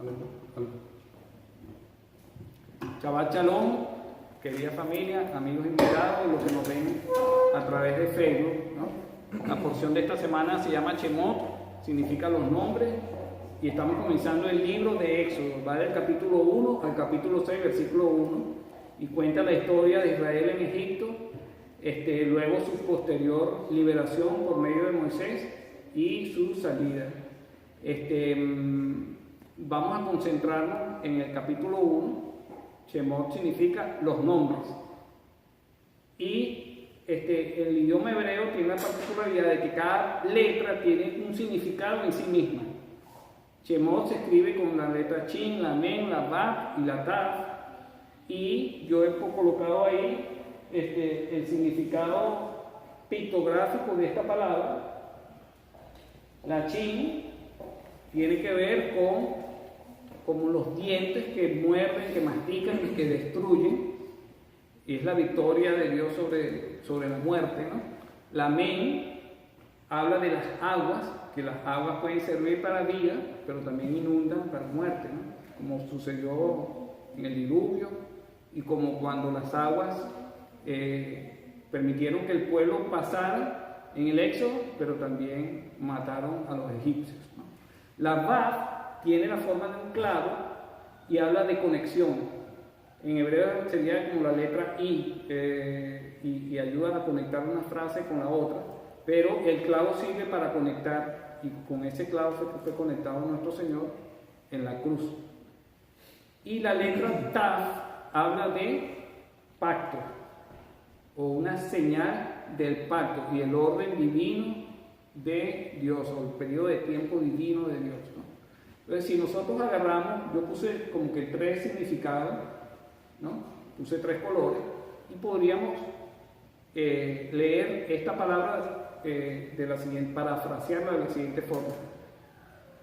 Aló. Shabbat Shalom, querida familia, amigos invitados, los que nos ven a través de Facebook, ¿no? La porción de esta semana se llama Shemot, significa los nombres, y estamos comenzando el libro de Éxodo. Va del capítulo 1 al capítulo 6, versículo 1, y cuenta la historia de Israel en Egipto, luego su posterior liberación por medio de Moisés y su salida. Vamos a concentrarnos en el capítulo 1. Shemot significa los nombres. Y el idioma hebreo tiene la particularidad de que cada letra tiene un significado en sí misma. Shemot se escribe con la letra Shin, la Men, la Vav y la Tav. Y yo he colocado ahí el significado pictográfico de esta palabra. La Shin tiene que ver con como los dientes que muerden, que mastican y que destruyen. Es la victoria de Dios sobre la muerte, ¿no? La Men habla de las aguas, que las aguas pueden servir para vida, pero también inundan para muerte, ¿no? Como sucedió en el diluvio y como cuando las aguas permitieron que el pueblo pasara en el Éxodo, pero también mataron a los egipcios, ¿no? La Vav tiene la forma de un clavo y habla de conexión. En hebreo sería como la letra I, y ayuda a conectar una frase con la otra, pero el clavo sirve para conectar, y con ese clavo fue conectado nuestro Señor en la cruz. Y la letra Tav habla de pacto, o una señal del pacto y el orden divino de Dios, o el periodo de tiempo divino de Dios, ¿no? Entonces, si nosotros agarramos, yo puse como que 3 significados, ¿no? Puse 3 colores, y podríamos leer esta palabra parafrasearla de la siguiente forma.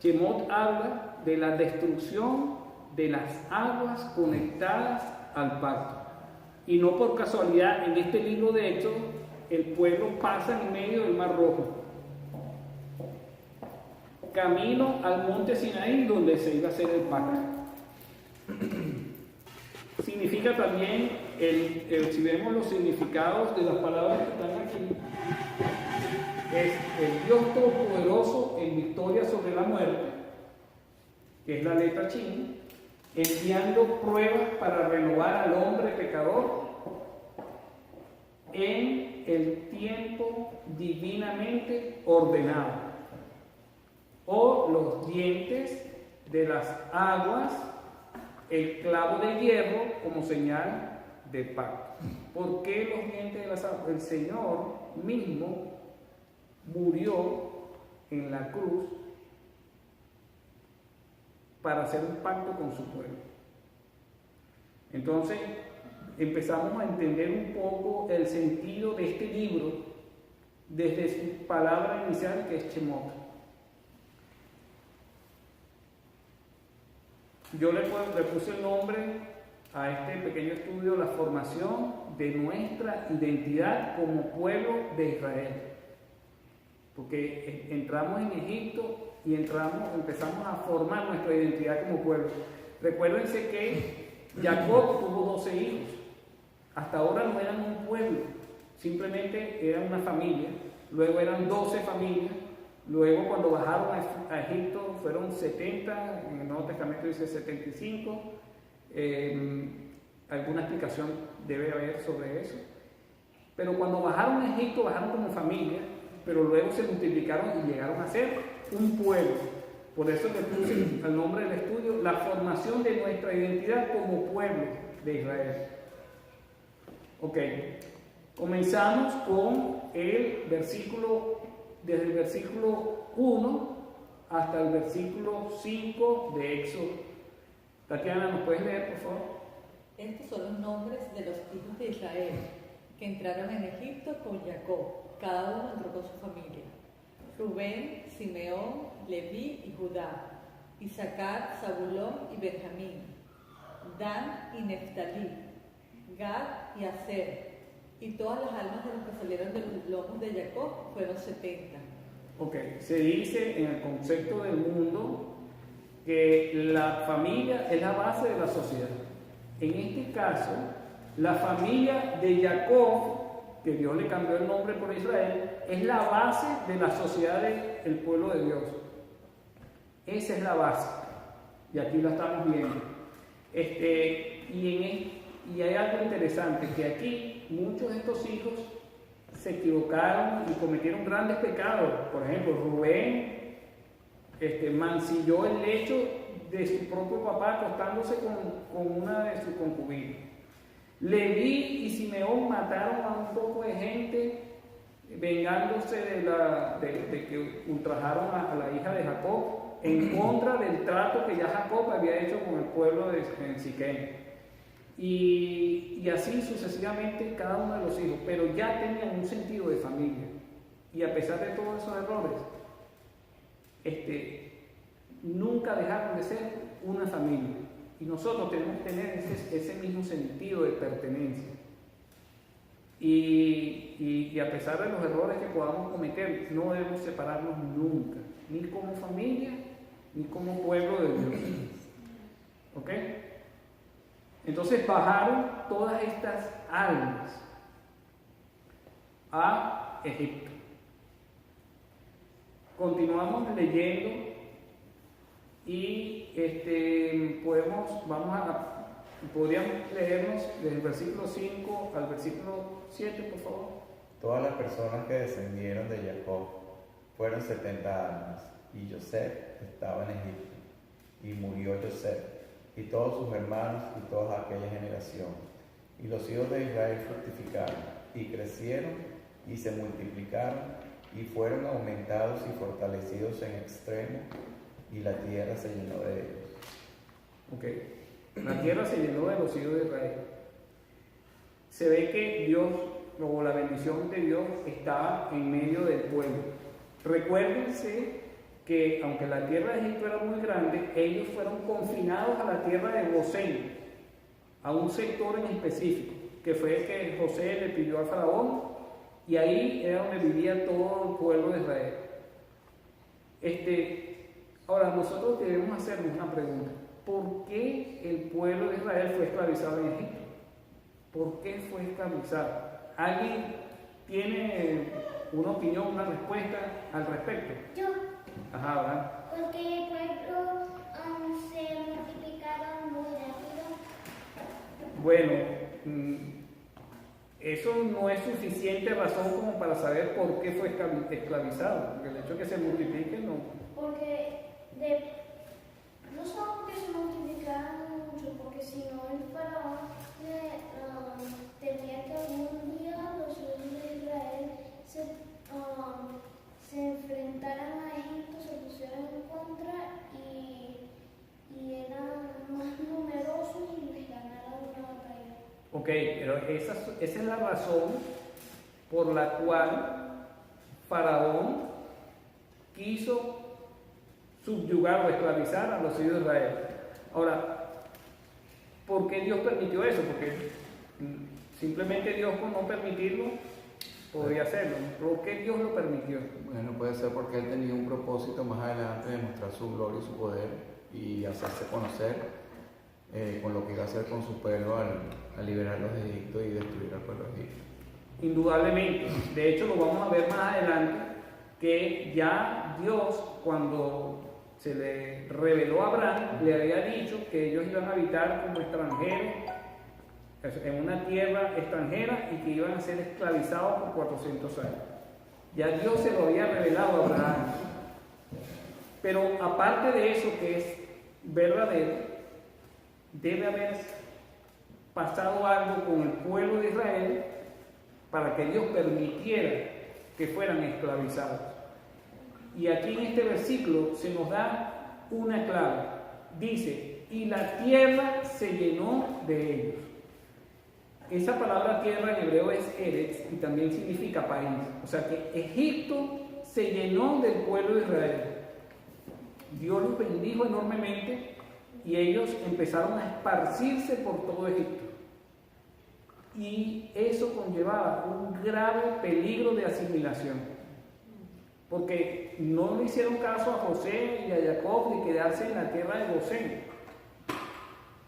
Shemot habla de la destrucción de las aguas conectadas al pacto. Y no por casualidad, en este libro de Éxodo, el pueblo pasa en medio del Mar Rojo, camino al monte Sinaí, donde se iba a hacer el pacto. Significa también, si vemos los significados de las palabras que están aquí, es el Dios Todopoderoso en victoria sobre la muerte, que es la letra Shin, enviando pruebas para renovar al hombre pecador en el tiempo divinamente ordenado. O los dientes de las aguas, el clavo de hierro como señal de pacto. ¿Por qué los dientes de las aguas? El Señor mismo murió en la cruz para hacer un pacto con su pueblo. Entonces empezamos a entender un poco el sentido de este libro desde su palabra inicial, que es Shemot. Yo le puse el nombre a este pequeño estudio, la formación de nuestra identidad como pueblo de Israel. Porque entramos en Egipto y empezamos a formar nuestra identidad como pueblo. Recuérdense que Jacob tuvo 12 hijos. Hasta ahora no eran un pueblo, simplemente eran una familia. Luego eran 12 familias. Luego, cuando bajaron a Egipto, fueron 70, en el Nuevo Testamento dice 75. Alguna explicación debe haber sobre eso. Pero cuando bajaron a Egipto, bajaron como familia, pero luego se multiplicaron y llegaron a ser un pueblo. Por eso le puse al nombre del estudio, la formación de nuestra identidad como pueblo de Israel. Ok, comenzamos con el versículo. Desde el versículo 1 hasta el versículo 5 de Éxodo. Tatiana, ¿nos puedes leer, por favor? Estos son los nombres de los hijos de Israel que entraron en Egipto con Jacob. Cada uno entró con su familia. Rubén, Simeón, Leví y Judá. Isaacar, Zabulón y Benjamín. Dan y Neftalí. Gad y Aser. Y todas las almas de los que salieron de los lomos de Jacob fueron 70. Ok, se dice en el concepto del mundo que la familia es la base de la sociedad. En este caso, la familia de Jacob, que Dios le cambió el nombre por Israel, es la base de la sociedad del pueblo de Dios. Esa es la base. Y aquí la estamos viendo. Y hay algo interesante, que aquí muchos de estos hijos se equivocaron y cometieron grandes pecados. Por ejemplo, Rubén mancilló el lecho de su propio papá acostándose con una de sus concubinas. Leví y Simeón mataron a un poco de gente vengándose de que ultrajaron a la hija de Jacob en contra del trato que ya Jacob había hecho con el pueblo de Siquem. Y así sucesivamente cada uno de los hijos, pero ya tenían un sentido de familia. Y a pesar de todos esos errores, nunca dejaron de ser una familia. Y nosotros tenemos que tener ese mismo sentido de pertenencia. Y a pesar de los errores que podamos cometer, no debemos separarnos nunca, ni como familia, ni como pueblo de Dios. ¿Ok? Entonces bajaron todas estas almas a Egipto. Continuamos leyendo y podríamos leernos desde el versículo 5 al versículo 7, por favor. Todas las personas que descendieron de Jacob fueron 70 almas, y José estaba en Egipto, y murió José, y todos sus hermanos y toda aquella generación. Y los hijos de Israel fructificaron, y crecieron, y se multiplicaron, y fueron aumentados y fortalecidos en extremo, y la tierra se llenó de ellos. Ok, la tierra se llenó de los hijos de Israel. Se ve que Dios, o la bendición de Dios, estaba en medio del pueblo. Recuérdense que aunque la tierra de Egipto era muy grande, ellos fueron confinados a la tierra de Gosén, a un sector en específico, que fue el que José le pidió a Faraón, y ahí era donde vivía todo el pueblo de Israel. Ahora, nosotros debemos hacernos una pregunta. ¿Por qué el pueblo de Israel fue esclavizado en Egipto? ¿Por qué fue esclavizado? ¿Alguien tiene una opinión, una respuesta al respecto? Yo. Ajá, ¿verdad? Porque el pueblo se multiplicaron muy rápido. Bueno, eso no es suficiente razón como para saber por qué fue esclavizado. Porque el hecho de que se multiplique no. Porque no solo que se multiplicaron mucho, porque si no el faraón temía que algún día los hijos de Israel se enfrentaran a Egipto, se pusieran en contra y eran más numerosos y les ganaran una batalla. Ok, pero esa es la razón por la cual Faraón quiso subyugar o esclavizar a los hijos de Israel. Ahora, ¿por qué Dios permitió eso? Porque simplemente Dios, por no permitirlo, podría hacerlo. ¿Por qué Dios lo permitió? Bueno, puede ser porque Él tenía un propósito más adelante de mostrar su gloria y su poder y hacerse conocer con lo que iba a hacer con su pueblo al liberarlos de Egipto y destruir al pueblo de Egipto. Indudablemente. De hecho, lo vamos a ver más adelante, que ya Dios, cuando se le reveló a Abraham, le había dicho que ellos iban a habitar como extranjeros en una tierra extranjera y que iban a ser esclavizados por 400 años. Ya Dios se lo había revelado a Abraham. Pero aparte de eso, que es verdadero, debe haber pasado algo con el pueblo de Israel para que Dios permitiera que fueran esclavizados. Y aquí en este versículo se nos da una clave. Dice, y la tierra se llenó de ellos. Esa palabra tierra en hebreo es Eretz y también significa país. O sea que Egipto se llenó del pueblo de Israel. Dios los bendijo enormemente y ellos empezaron a esparcirse por todo Egipto. Y eso conllevaba un grave peligro de asimilación. porque no le hicieron caso a José y a Jacob de quedarse en la tierra de Gosén,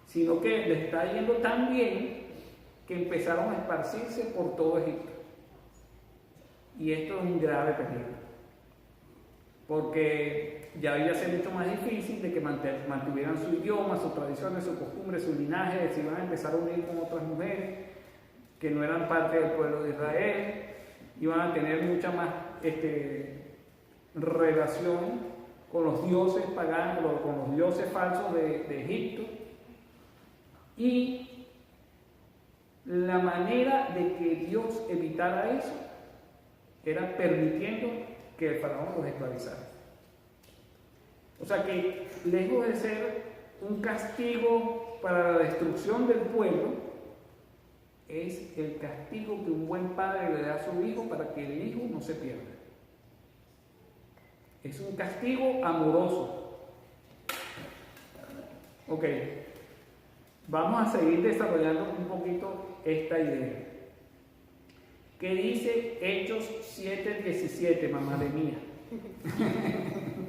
sino que les está yendo tan bien que empezaron a esparcirse por todo Egipto. Y esto es un grave peligro, porque ya iba a ser mucho más difícil de que mantuvieran su idioma, sus tradiciones, sus costumbres, su linaje, se iban a empezar a unir con otras mujeres que no eran parte del pueblo de Israel, iban a tener mucha más relación con los dioses paganos, con los dioses falsos de Egipto. Y la manera de que Dios evitara eso era permitiendo que el faraón los esclavizara. O sea que, lejos de ser un castigo para la destrucción del pueblo, es el castigo que un buen padre le da a su hijo para que el hijo no se pierda. Es un castigo amoroso. Ok, vamos a seguir desarrollando un poquito esta idea. ¿Qué dice Hechos 7:17, mamá de mía?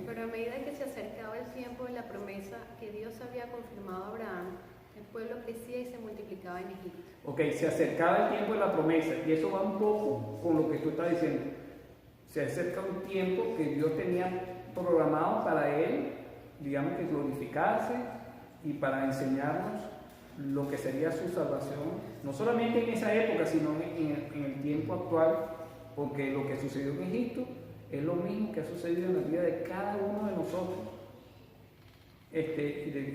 Pero a medida que se acercaba el tiempo de la promesa que Dios había confirmado a Abraham, el pueblo crecía y se multiplicaba en Egipto. Ok, se acercaba el tiempo de la promesa, y eso va un poco con lo que tú estás diciendo. Se acerca un tiempo que Dios tenía programado para él, digamos que glorificarse y para enseñarnos lo que sería su salvación, no solamente en esa época, sino en el tiempo actual, porque lo que sucedió en Egipto es lo mismo que ha sucedido en la vida de cada uno de nosotros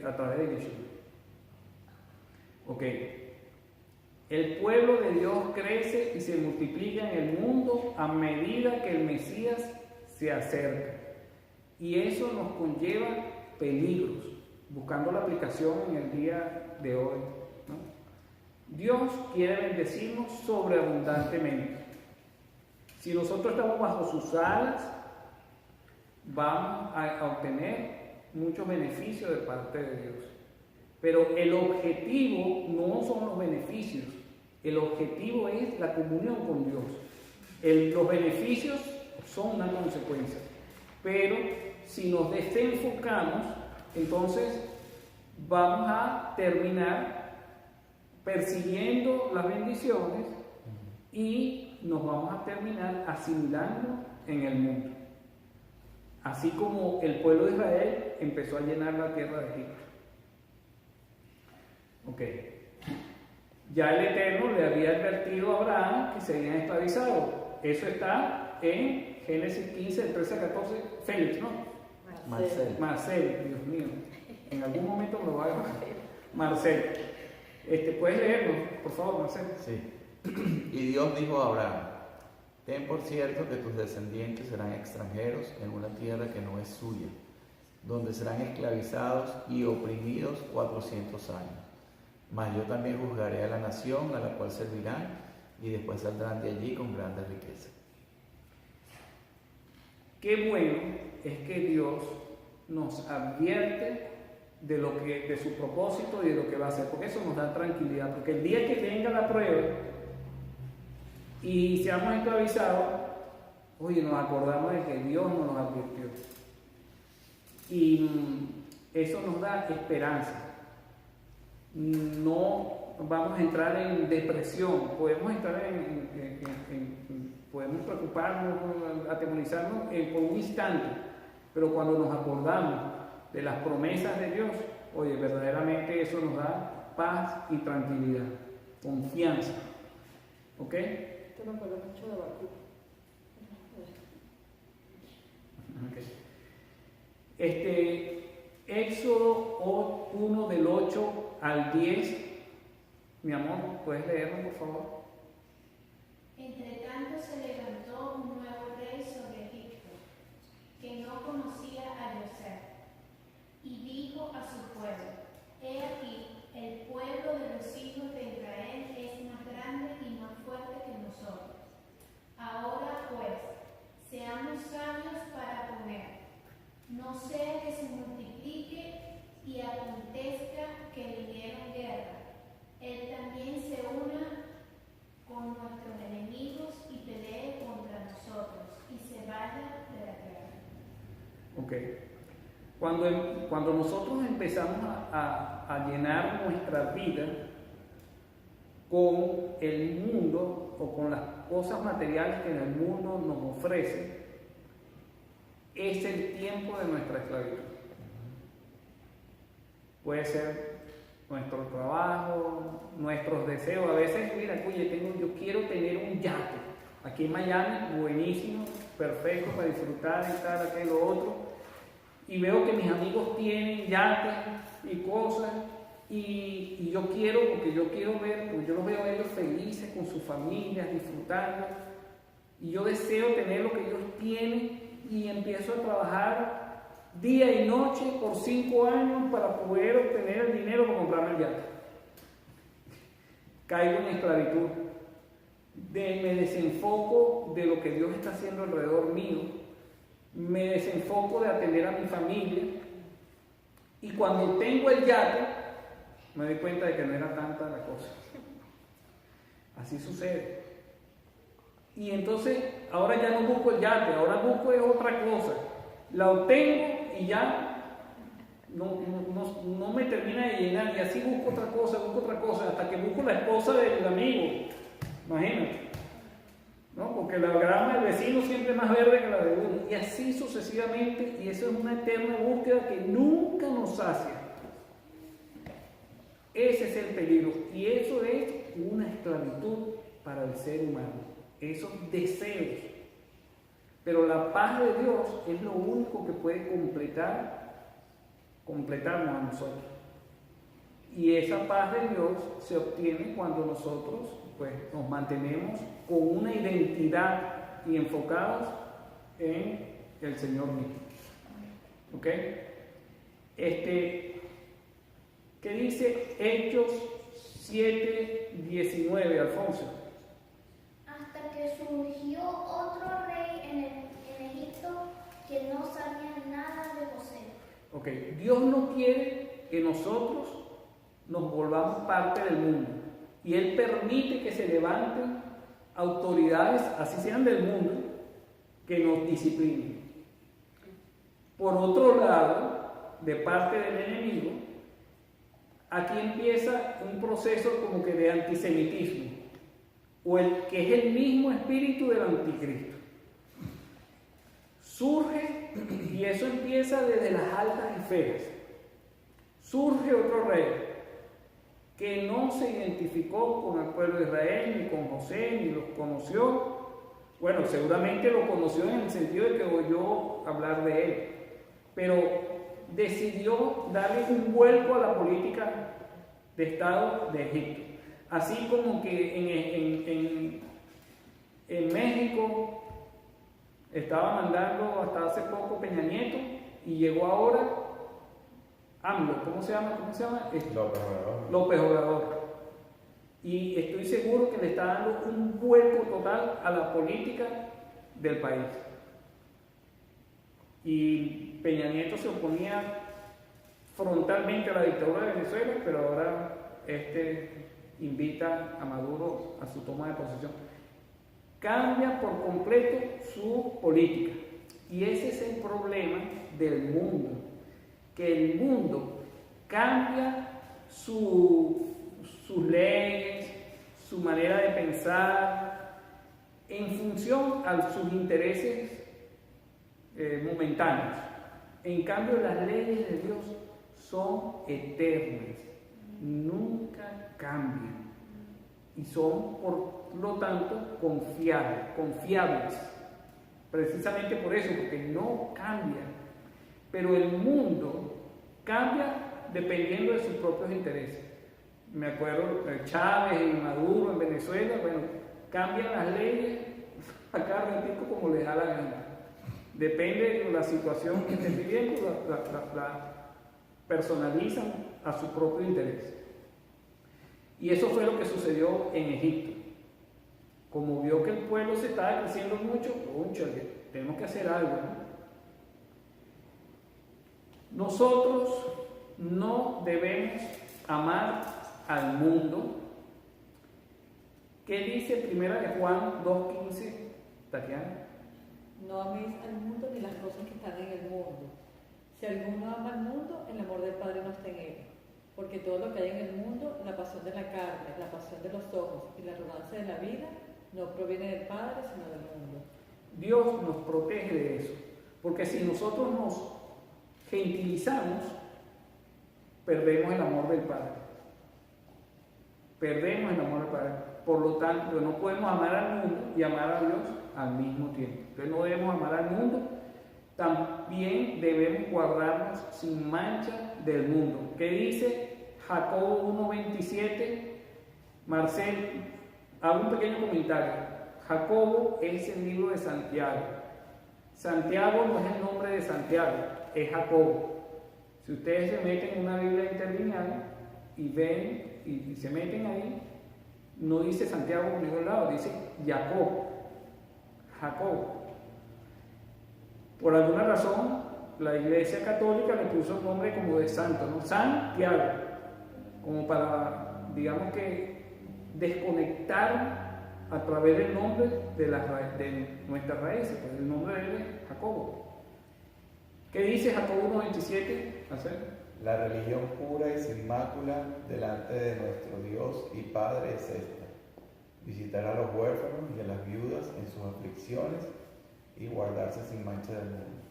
a través de Yeshua. Ok, el pueblo de Dios crece y se multiplica en el mundo a medida que el Mesías se acerca, y eso nos conlleva peligros, buscando la aplicación en el día de hoy, ¿no? Dios quiere bendecirnos sobreabundantemente. Si nosotros estamos bajo sus alas, vamos a obtener muchos beneficios de parte de Dios. Pero el objetivo no son los beneficios, el objetivo es la comunión con Dios. Los beneficios son una consecuencia, pero si nos desenfocamos, entonces vamos a terminar persiguiendo las bendiciones y nos vamos a terminar asimilando en el mundo. Así como el pueblo de Israel empezó a llenar la tierra de Egipto. Ok. Ya el Eterno le había advertido a Abraham que serían esclavizados. Eso está en Génesis 15, del 13 a 14. Félix, ¿no? Marcel, Dios mío. En algún momento me lo va a llamar. Marcel. ¿Puedes leerlo, por favor, Marcel? Sí. Y Dios dijo a Abraham: ten por cierto que tus descendientes serán extranjeros en una tierra que no es suya, donde serán esclavizados y oprimidos 400 años. Mas yo también juzgaré a la nación a la cual servirán, y después saldrán de allí con grandes riquezas. Qué bueno es que Dios nos advierte de su propósito y de lo que va a hacer, porque eso nos da tranquilidad, porque el día que venga la prueba y seamos esclavizados, oye, nos acordamos de que Dios nos advirtió, y eso nos da esperanza. No vamos a entrar en depresión, podemos entrar podemos preocuparnos, atemorizarnos por un instante, pero cuando nos acordamos de las promesas de Dios, oye, verdaderamente eso nos da paz y tranquilidad, confianza. ¿Ok? Esto me acuerdo mucho de Habacuc. Okay. Éxodo 1 del 8 al 10. Mi amor, ¿puedes leerlo, por favor? Entre tanto se levantó un nuevo rey sobre Egipto, que no conocía a José, y dijo a su pueblo: he aquí, el pueblo de los hijos de Israel es más grande y más fuerte que nosotros. Ahora pues, seamos sabios para comer, no sea que se multiplique y acontezca que vinieron guerra. Él también se una con nuestros enemigos y pelee contra nosotros y se vaya de la ¿ok? Cuando nosotros empezamos a llenar nuestra vida con el mundo o con las cosas materiales que en el mundo nos ofrece, es el tiempo de nuestra esclavitud. Puede ser nuestro trabajo, nuestros deseos. A veces, mira, oye, yo quiero tener un yate. Aquí en Miami, buenísimo, perfecto para disfrutar y tal, aquello, otro. Y veo que mis amigos tienen yates y cosas. Y yo quiero, porque yo quiero ver, porque yo los veo a ellos felices con sus familias, disfrutando. Y yo deseo tener lo que ellos tienen y empiezo a trabajar día y noche por 5 años para poder obtener el dinero para comprarme el yate. Caigo en esclavitud. Me desenfoco de lo que Dios está haciendo alrededor mío. Me desenfoco de atender a mi familia. Y cuando tengo el yate, me doy cuenta de que no era tanta la cosa. Así sucede. Y entonces, ahora ya no busco el yate, ahora busco es otra cosa. La obtengo y ya no me termina de llenar. Y así busco otra cosa, hasta que busco la esposa del amigo. Imagínate. ¿No? Porque la grama del vecino siempre es más verde que la de uno. Y así sucesivamente, y eso es una eterna búsqueda que nunca nos sacia. Ese es el peligro. Y eso es una esclavitud para el ser humano. Esos deseos. Pero la paz de Dios es lo único que puede completarnos a nosotros. Y esa paz de Dios se obtiene cuando nosotros pues, nos mantenemos con una identidad y enfocados en el Señor mismo. ¿Ok? ¿Qué dice Hechos 7:19, Alfonso? Hasta que surgió otro rey en Egipto que no sabía nada de José. Ok, Dios no quiere que nosotros nos volvamos parte del mundo. Y Él permite que se levanten autoridades, así sean del mundo, que nos disciplinen. Por otro lado, de parte del enemigo, aquí empieza un proceso como que de antisemitismo, o que es el mismo espíritu del anticristo. Surge, y eso empieza desde las altas esferas. Surge otro rey que no se identificó con el pueblo de Israel, ni con José, ni los conoció. Bueno, seguramente lo conoció en el sentido de que oyó hablar de él, pero decidió darle un vuelco a la política de Estado de Egipto. Así como que en México estaba mandando hasta hace poco Peña Nieto y llegó ahora AMLO, ¿cómo se llama? López Obrador. Y estoy seguro que le está dando un vuelco total a la política del país. Y Peña Nieto se oponía frontalmente a la dictadura de Venezuela, pero ahora invita a Maduro a su toma de posesión. Cambia por completo su política. Y ese es el problema del mundo. Que el mundo cambia sus leyes, su manera de pensar, en función a sus intereses momentáneos. En cambio, las leyes de Dios son eternas, nunca cambian y son, por lo tanto, confiables. Precisamente por eso, porque no cambian. Pero el mundo cambia dependiendo de sus propios intereses. Me acuerdo de Chávez y Maduro en Venezuela, bueno, cambian las leyes a cada ratito como les da la gana. Depende de la situación que estén viviendo, la personalizan a su propio interés. Y eso fue lo que sucedió en Egipto. Como vio que el pueblo se estaba creciendo mucho, cónchale, tenemos que hacer algo, ¿no? Nosotros no debemos amar al mundo. ¿Qué dice 1 Juan 2:15, Tatiana? No améis al mundo ni las cosas que están en el mundo. Si alguno ama al mundo, el amor del Padre no está en él. Porque todo lo que hay en el mundo, la pasión de la carne, la pasión de los ojos y la arrogancia de la vida, no proviene del Padre, sino del mundo. Dios nos protege de eso, porque si nosotros nos gentilizamos, perdemos el amor del Padre. Perdemos el amor del Padre. Por lo tanto, no podemos amar al mundo y amar a Dios al mismo tiempo. Entonces no debemos amar al mundo, también debemos guardarnos sin mancha del mundo. ¿Qué dice Jacobo 1:27? Marcel, hago un pequeño comentario. Jacobo es el libro de Santiago. Santiago no es el nombre de Santiago, es Jacobo. Si ustedes se meten en una Biblia interlineal y ven y se meten ahí, no dice Santiago por ningún lado, dice Jacob. Por alguna razón, la Iglesia Católica le puso un nombre como de santo, ¿no? Santiago, como para, digamos que, desconectar a través del nombre de nuestras raíces, pues el nombre de él es Jacobo. ¿Qué dice Jacobo 1:27? La religión pura y sin mácula delante de nuestro Dios y Padre es esta: visitar a los huérfanos y a las viudas en sus aflicciones y guardarse sin mancha del mundo.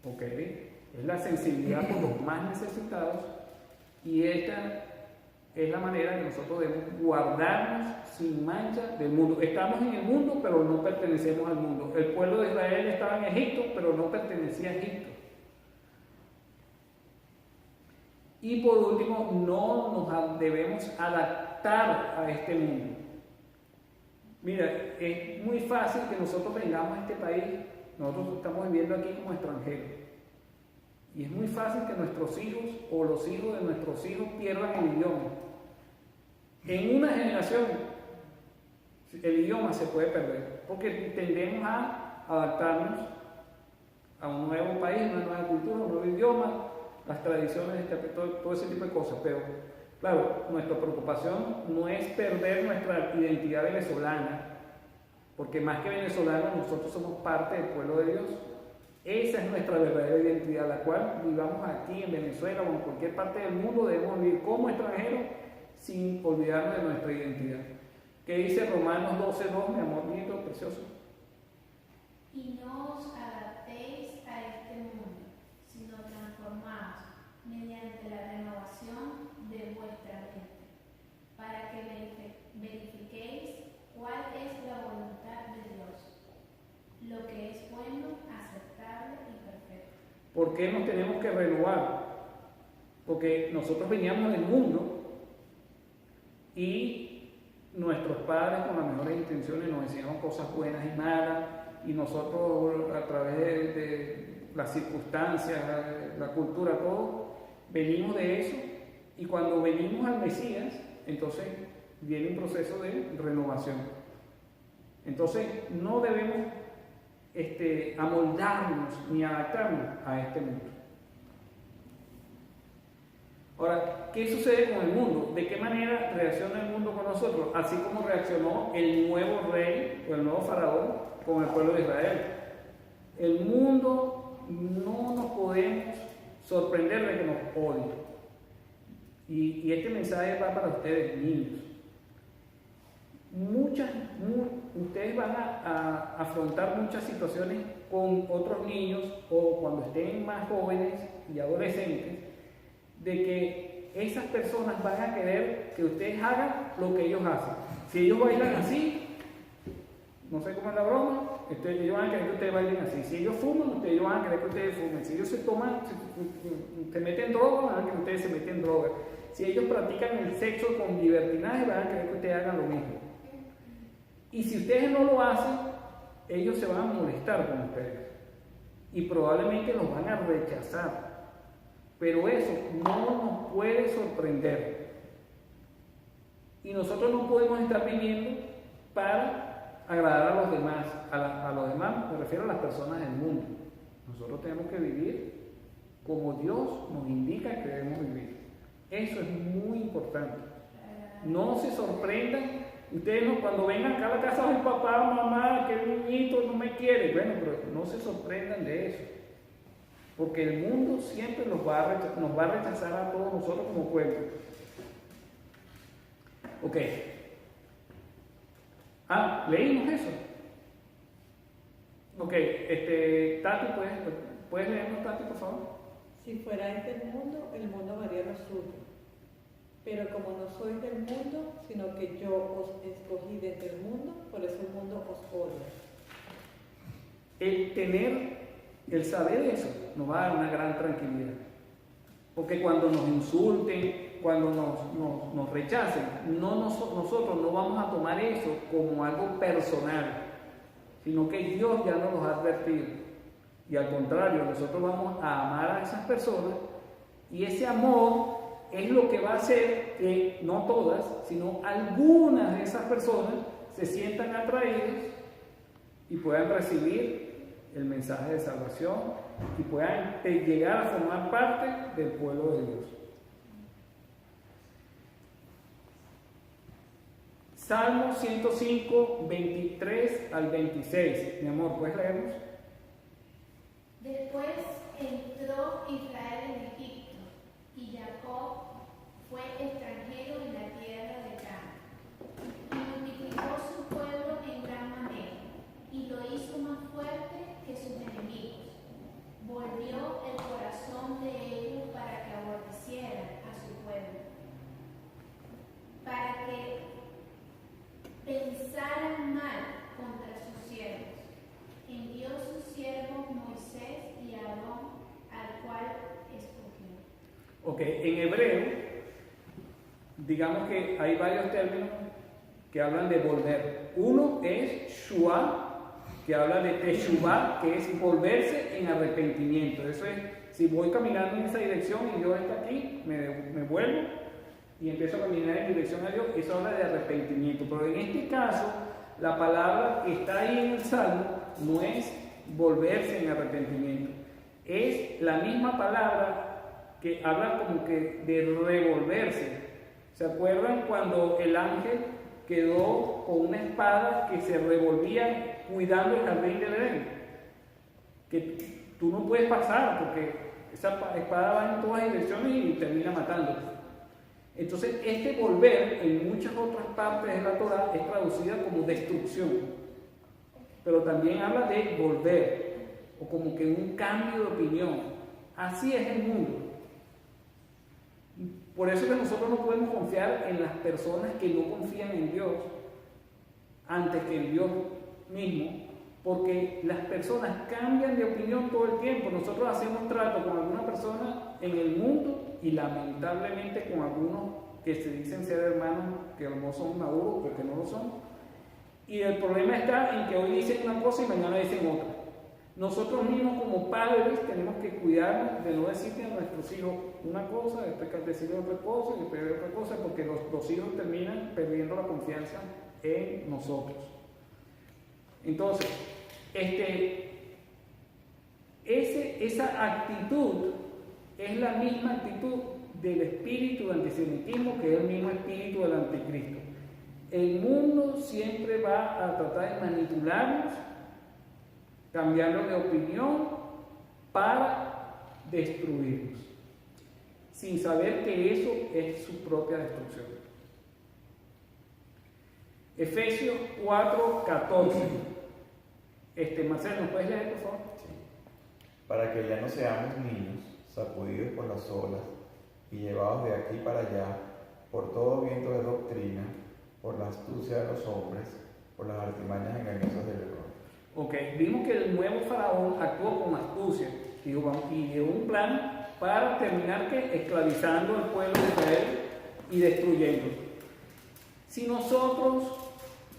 Ok, es la sensibilidad por los más necesitados, y esta es la manera que nosotros debemos guardarnos sin mancha del mundo. Estamos en el mundo, pero no pertenecemos al mundo. El pueblo de Israel estaba en Egipto, pero no pertenecía a Egipto. Y por último, no nos debemos adaptar a este mundo. Mira, es muy fácil que nosotros vengamos a este país, nosotros estamos viviendo aquí como extranjeros, y es muy fácil que nuestros hijos o los hijos de nuestros hijos pierdan el idioma. En una generación el idioma se puede perder, porque tendemos a adaptarnos a un nuevo país, una nueva cultura, un nuevo idioma, las tradiciones, todo ese tipo de cosas. Pero claro, nuestra preocupación no es perder nuestra identidad venezolana, porque más que venezolanos nosotros somos parte del pueblo de Dios. Esa es nuestra verdadera identidad, la cual vivamos aquí en Venezuela o en cualquier parte del mundo, debemos vivir como extranjeros sin olvidarnos de nuestra identidad. ¿Qué dice Romanos 12:2, mi amor lindo, precioso? Y no os adaptéis a este mundo, sino transformaos mediante la renovación de vuestra mente, para que verifiquéis cuál es la voluntad de Dios, lo que es bueno, aceptable y perfecto. ¿Por qué nos tenemos que renovar? Porque nosotros veníamos del mundo y nuestros padres con las mejores intenciones nos enseñaron cosas buenas y malas, y nosotros a través de las circunstancias, la cultura, todo, venimos de eso, y cuando venimos al Mesías, entonces viene un proceso de renovación. Entonces no debemos amoldarnos ni adaptarnos a este mundo. Ahora, ¿qué sucede con el mundo? ¿De qué manera reacciona el mundo con nosotros? Así como reaccionó el nuevo rey o el nuevo faraón con el pueblo de Israel. El mundo no nos podemos sorprender de que nos odie. Y este mensaje va para ustedes, niños. Ustedes van a afrontar muchas situaciones con otros niños, o cuando estén más jóvenes y adolescentes, de que esas personas van a querer que ustedes hagan lo que ellos hacen. Si ellos bailan así, no sé cómo es la broma, ellos van a querer que ustedes bailen así. Si ellos fuman, ellos van a querer que ustedes fumen. Si ellos se meten droga, van a querer que ustedes se meten droga. Si ellos practican el sexo con libertinaje, van a querer que ustedes hagan lo mismo. Y si ustedes no lo hacen, ellos se van a molestar con ustedes y probablemente los van a rechazar. Pero eso no nos puede sorprender. Y nosotros no podemos estar viviendo para agradar a los demás. A los demás me refiero a las personas del mundo. Nosotros tenemos que vivir como Dios nos indica que debemos vivir. Eso es muy importante. No se sorprendan Ustedes no, cuando vengan acá a la casa de papá, mamá, que el niñito no me quiere. Bueno, pero no se sorprendan de eso. Porque el mundo siempre nos va a rechazar a todos nosotros como pueblo. Ok. Leímos eso. Ok, Tati, ¿puedes leernos, Tati, por favor? Si fuerais del mundo, el mundo haría lo suyo. Pero como no sois del mundo, sino que yo os escogí desde el mundo, por eso el mundo os odia. El saber eso nos va a dar una gran tranquilidad. Porque cuando nos insulten, cuando nos rechacen, nosotros no vamos a tomar eso como algo personal, sino que Dios ya nos los ha advertido. Y al contrario, nosotros vamos a amar a esas personas, y ese amor es lo que va a hacer que no todas, sino algunas de esas personas se sientan atraídas y puedan recibir el mensaje de salvación y puedan llegar a formar parte del pueblo de Dios. Salmo 105, 23 al 26. Mi amor, ¿puedes leernos? Después entró Israel en Egipto, y Jacob fue extranjero en la tierra de Canaán, y multiplicó su pueblo en gran manera, y lo hizo más fuerte que sus enemigos. Volvió el corazón de ellos para que aborrecieran a su pueblo, para que pensaran mal contra sus siervos. Envió sus siervos Moisés y Aarón, al cual escogió. Ok, en hebreo, digamos que hay varios términos que hablan de volver. Uno es shua, que habla de teshuvah, que es volverse en arrepentimiento. Eso es, si voy caminando en esa dirección y Dios está aquí, me vuelvo y empiezo a caminar en dirección a Dios. Eso habla de arrepentimiento. Pero en este caso, la palabra que está ahí en el Salmo no es volverse en arrepentimiento. Es la misma palabra que habla como que de revolverse. ¿Se acuerdan cuando el ángel quedó con una espada que se revolvía cuidando el jardín del Edén? Que tú no puedes pasar porque esa espada va en todas direcciones y termina matándote. Entonces, este volver en muchas otras partes de la Torá es traducida como destrucción, pero también habla de volver, o como que un cambio de opinión. Así es el mundo. Por eso que nosotros no podemos confiar en las personas que no confían en Dios antes que en Dios mismo, porque las personas cambian de opinión todo el tiempo. Nosotros hacemos trato con alguna persona en el mundo y lamentablemente con algunos que se dicen ser hermanos que no son maduros o que no lo son. Y el problema está en que hoy dicen una cosa y mañana dicen otra. Nosotros mismos como padres tenemos que cuidarnos de no decirle a nuestros hijos una cosa, después decirle otra cosa y después otra cosa, porque los hijos terminan perdiendo la confianza en nosotros. Entonces, esa actitud es la misma actitud del espíritu de antisemitismo, que es el mismo espíritu del anticristo. El mundo siempre va a tratar de manipularnos, cambiarlo de opinión para destruirnos, sin saber que eso es su propia destrucción. Efesios 4:14. Marcelo, ¿nos puedes leer, por favor? Sí. Para que ya no seamos niños, sacudidos por las olas y llevados de aquí para allá por todo viento de doctrina, por la astucia de los hombres, por las artimañas engañosas del error. Ok, vimos que el nuevo faraón actuó con astucia y dio un plan para terminar esclavizando al pueblo de Israel y destruyéndolo. Si nosotros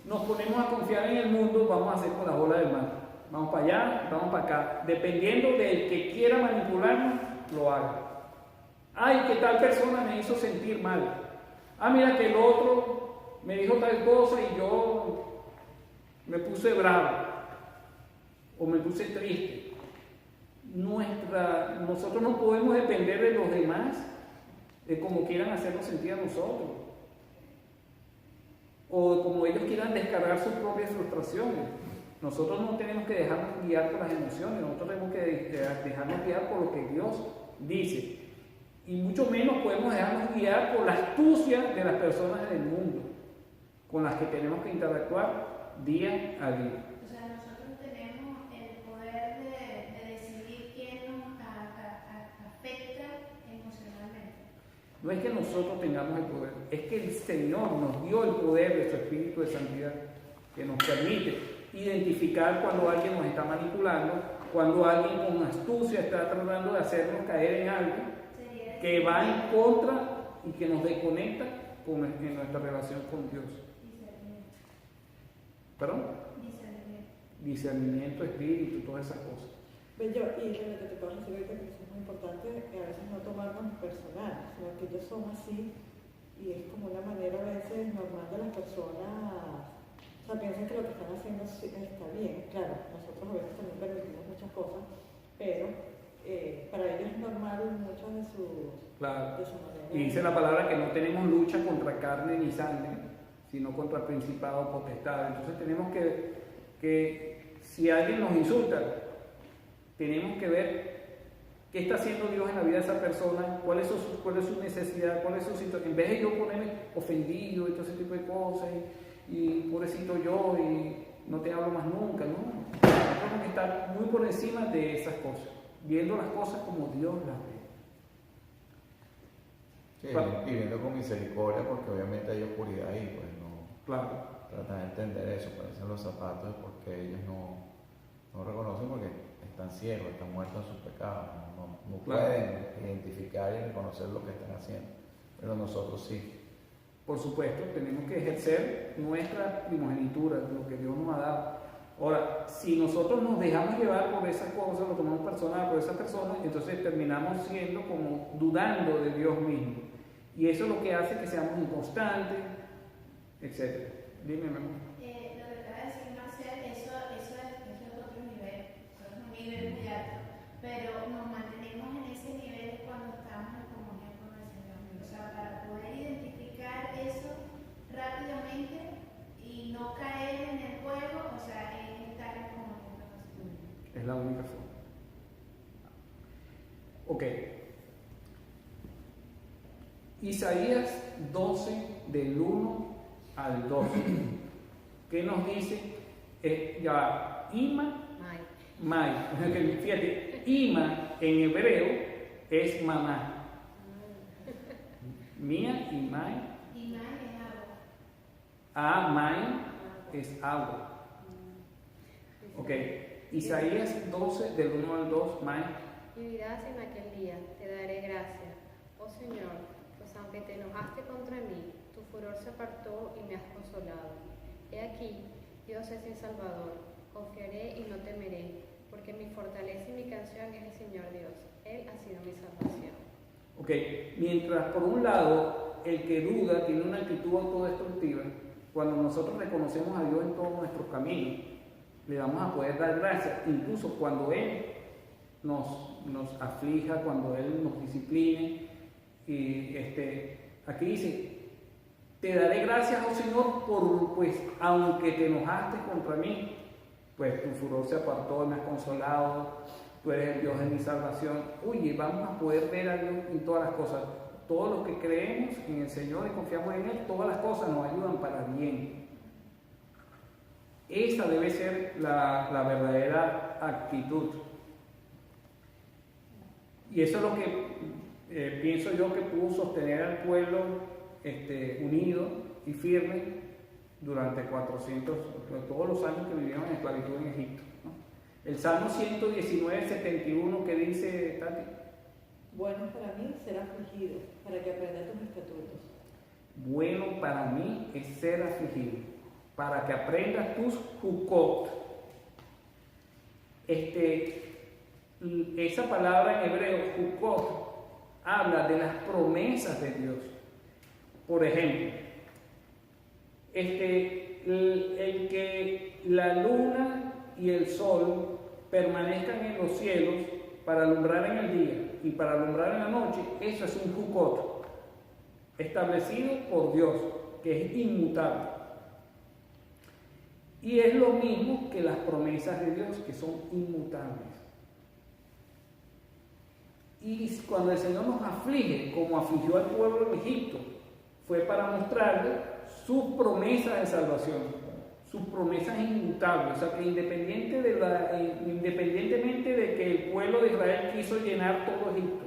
nos ponemos a confiar en el mundo, vamos a hacer con la ola del mar. Vamos para allá, vamos para acá. Dependiendo del que quiera manipularnos, lo haga. Ay, que tal persona me hizo sentir mal. Mira que el otro me dijo tal cosa y yo me puse bravo o me puse triste. Nosotros no podemos depender de los demás, de cómo quieran hacernos sentir a nosotros. o como ellos quieran descargar sus propias frustraciones. Nosotros no tenemos que dejarnos guiar por las emociones, nosotros tenemos que dejarnos guiar por lo que Dios dice. Y mucho menos podemos dejarnos guiar por la astucia de las personas del mundo, con las que tenemos que interactuar día a día. O sea, nosotros tenemos el poder de decidir quién nos afecta emocionalmente. No es que nosotros tengamos el poder, es que el Señor nos dio el poder de su Espíritu de Santidad, que nos permite identificar cuando alguien nos está manipulando, cuando alguien con astucia está tratando de hacernos caer en algo que va en contra y que nos desconecta en nuestra relación con Dios. Discernimiento. ¿Perdón? Discernimiento. Discernimiento, espíritu, todas esas cosas. Bello, y lo que te puedo decir ahorita que es muy importante, que a veces no tomarnos personal, sino que ellos son así, y es como una manera a veces normal de las personas, o sea, piensan que lo que están haciendo está bien. Claro, nosotros a veces también permitimos muchas cosas, pero para ellos es normal muchas de sus Claro. maneras. Y dice la palabra que no tenemos lucha contra carne ni sangre, sino contra principados, potestades. Entonces tenemos que si alguien nos insulta, tenemos que ver qué está haciendo Dios en la vida de esa persona, cuál es su necesidad, cuál es su situación. En vez de yo ponerme ofendido y todo ese tipo de cosas, y pobrecito yo, y no te hablo más nunca, ¿no? Tenemos que estar muy por encima de esas cosas, viendo las cosas como Dios las ve. Sí, y viendo con misericordia, porque obviamente hay oscuridad ahí, pues no. Claro. Tratar de entender eso, parecen los zapatos, porque ellos no reconocen porque están ciegos, están muertos en sus pecados, no Claro. pueden identificar y reconocer lo que están haciendo, pero nosotros sí. Por supuesto, tenemos que ejercer nuestra primogenitura, lo que Dios nos ha dado. Ahora, si nosotros nos dejamos llevar por esas cosas, lo tomamos personal por esas personas, entonces terminamos siendo como dudando de Dios mismo. Y eso es lo que hace que seamos inconstantes, etc. Dime, mi amor. Lo que acaba de decir Marcel, eso es otro nivel, eso es un nivel muy alto, pero nos mantenemos en ese nivel cuando estamos en comunión con el Señor. O sea, para poder identificar eso rápidamente y no caer en el juego, o sea, es estar en comunión con el Señor. Es la única forma. Ok. Isaías 12, del 1 al 12. ¿Qué nos dice? Ya va. Ima, Mai. Fíjate, Ima en hebreo es mamá. Mía y Mai. Y más es agua. Mai es agua. Ok. Isaías 12, del 1 al 2, Mai. Y dirás en aquel día, te daré gracia, oh Señor, pues aunque te enojaste contra mí, tu furor se apartó y me has consolado. He aquí, Dios es mi Salvador, confiaré y no temeré, porque mi fortaleza y mi canción es el Señor Dios, Él ha sido mi salvación. Ok, mientras por un lado el que duda tiene una actitud autodestructiva, cuando nosotros reconocemos a Dios en todos nuestros caminos, le vamos a poder dar gracias, incluso cuando Él nos aflija, cuando Él nos discipline. Y aquí dice, te daré gracias, oh Señor, pues aunque te enojaste contra mí, pues tu furor se apartó y me has consolado, tú eres el Dios de mi salvación. Oye, vamos a poder ver a Dios en todas las cosas. Todos los que creemos en el Señor y confiamos en Él, todas las cosas nos ayudan para bien. Esa debe ser la verdadera actitud. Y eso es lo que pienso yo que pudo sostener al pueblo unido y firme durante todos los años que vivieron en esclavitud en Egipto, ¿no? El Salmo 119, 71, que dice, Tati. Bueno para mí ser afligido, para que aprenda tus estatutos. Bueno para mí es ser afligido, para que aprendas tus jukot. Esa palabra en hebreo, jukot, habla de las promesas de Dios. Por ejemplo, el que la luna y el sol permanezcan en los cielos para alumbrar en el día y para alumbrar en la noche, eso es un jukot establecido por Dios, que es inmutable. Y es lo mismo que las promesas de Dios, que son inmutables. Y cuando el Señor nos aflige, como afligió al pueblo de Egipto, fue para mostrarle sus promesas de salvación, sus promesas inmutables. O sea, que independientemente de que el pueblo de Israel quiso llenar todo Egipto,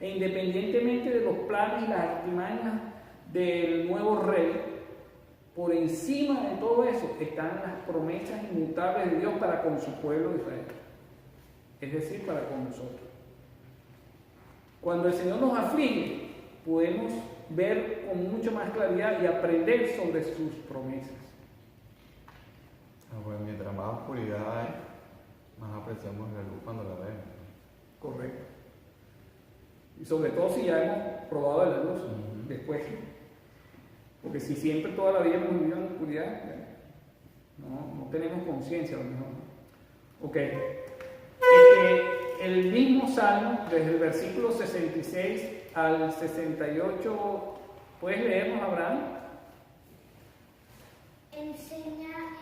e independientemente de los planes y las artimañas del nuevo rey, por encima de todo eso están las promesas inmutables de Dios para con su pueblo de Israel, es decir, para con nosotros. Cuando el Señor nos aflige, podemos ver con mucho más claridad y aprender sobre sus promesas. Bueno, mientras más oscuridad hay, más apreciamos la luz cuando la vemos. Correcto. Y sobre todo si ya hemos probado la luz después. Porque si siempre toda la vida hemos vivido en la oscuridad, no tenemos conciencia a lo mejor. Ok. El mismo salmo, desde el versículo 66 al 68, ¿puedes leernos, Abraham? Enséñame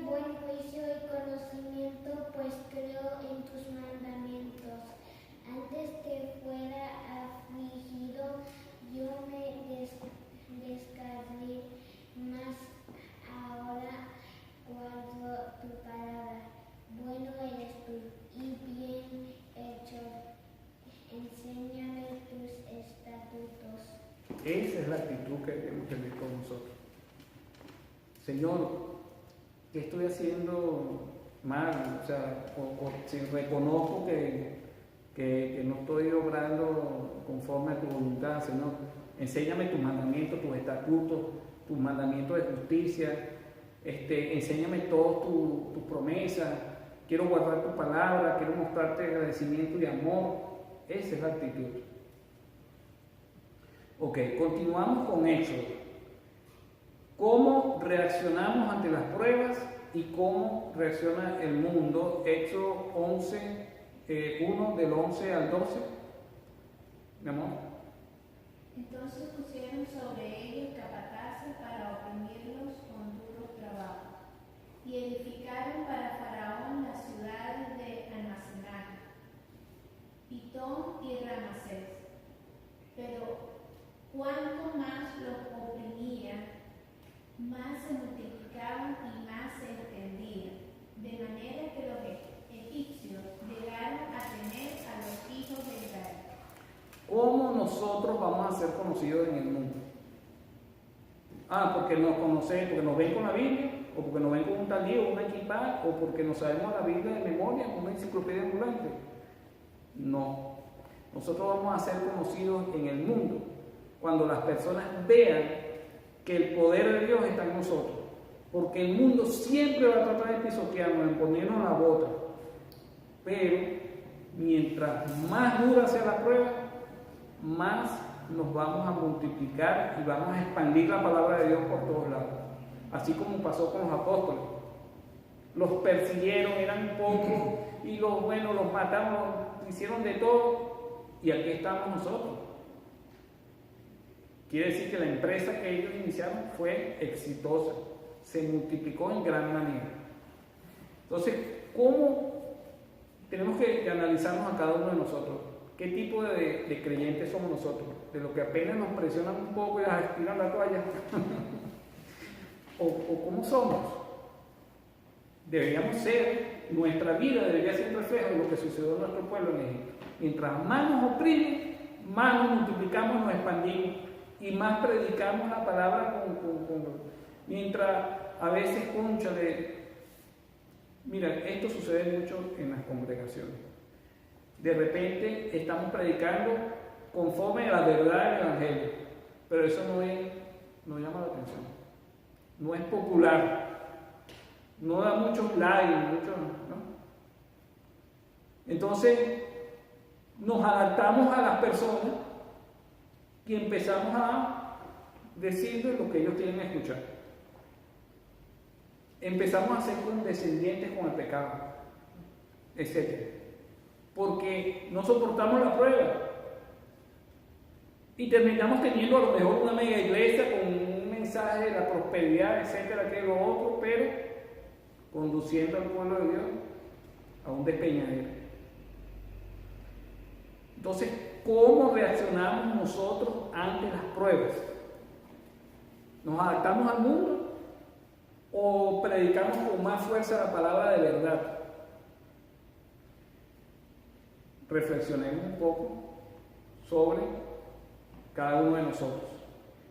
buen juicio y conocimiento, pues creo en tus mandamientos. Antes que fuera afligido, yo me descarrié, mas ahora guardo tu palabra. Bueno eres tú y bien hecho. Enséñame tus estatutos. Esa es la actitud que debemos tener con nosotros. Señor, ¿qué estoy haciendo mal? O sea, si reconozco que no estoy obrando conforme a tu voluntad, Señor, enséñame tus mandamientos, tus estatutos, tus mandamientos de justicia, enséñame todas tus promesas, quiero guardar tu palabra, quiero mostrarte agradecimiento y amor. Esa es la actitud. Ok, continuamos con Éxodo. ¿Cómo reaccionamos ante las pruebas y cómo reacciona el mundo? Éxodo 11, 1 del 11 al 12. Mi amor. Entonces pusieron sobre ellos capataces para oprimirlos con duros trabajos, y edificaron para Faraón las ciudades de almacenaje, Pitón y Ramasés. Pero cuanto más los oprimían, más se multiplicaban y más se extendían, de manera que los egipcios llegaron a temer a los hijos de Israel. ¿Cómo nosotros vamos a ser conocidos en el mundo? Porque nos conocen, porque nos ven con la Biblia, o porque nos ven con un talío, una equipa, o porque nos sabemos la Biblia de memoria, una enciclopedia ambulante. No. Nosotros vamos a ser conocidos en el mundo cuando las personas vean que el poder de Dios está en nosotros. Porque el mundo siempre va a tratar de pisotearnos, de ponernos la bota. Pero mientras más dura sea la prueba, más nos vamos a multiplicar y vamos a expandir la palabra de Dios por todos lados. Así como pasó con los apóstoles. Los persiguieron, eran pocos, y los mataron, los hicieron de todo, y aquí estamos nosotros. Quiere decir que la empresa que ellos iniciaron fue exitosa, se multiplicó en gran manera. Entonces, ¿cómo tenemos que analizarnos a cada uno de nosotros? ¿Qué tipo de creyentes somos nosotros? ¿De los que apenas nos presionan un poco y las tiran la toalla? ¿O cómo somos? Deberíamos ser, nuestra vida debería ser reflejo de lo que sucedió en nuestro pueblo en Egipto. Mientras más nos oprimen, más nos multiplicamos, nos expandimos y más predicamos la palabra mientras a veces, mira, esto sucede mucho en las congregaciones. De repente estamos predicando conforme a la verdad del Evangelio, pero eso no llama la atención, no es popular, no da muchos likes, ¿no? Entonces nos adaptamos a las personas y empezamos a decirles lo que ellos tienen que escuchar. Empezamos a ser condescendientes con el pecado, etc. Porque no soportamos la prueba y terminamos teniendo a lo mejor una mega iglesia con un mensaje de la prosperidad, etcétera, que lo otro, pero conduciendo al pueblo de Dios a un despeñadero. Entonces, ¿cómo reaccionamos nosotros ante las pruebas? ¿Nos adaptamos al mundo o predicamos con más fuerza la palabra de verdad? Reflexionemos un poco sobre cada uno de nosotros.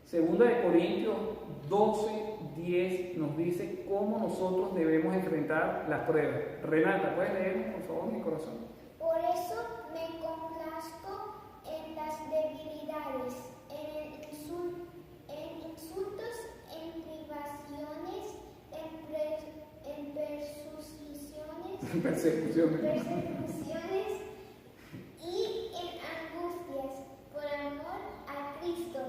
Segunda de Corintios 12:10 nos dice cómo nosotros debemos enfrentar las pruebas. Renata, ¿puedes leernos, por favor, mi corazón? Por eso me complazco en las debilidades, en insultos, en privaciones, en persecuciones y en angustias, por amor a Cristo,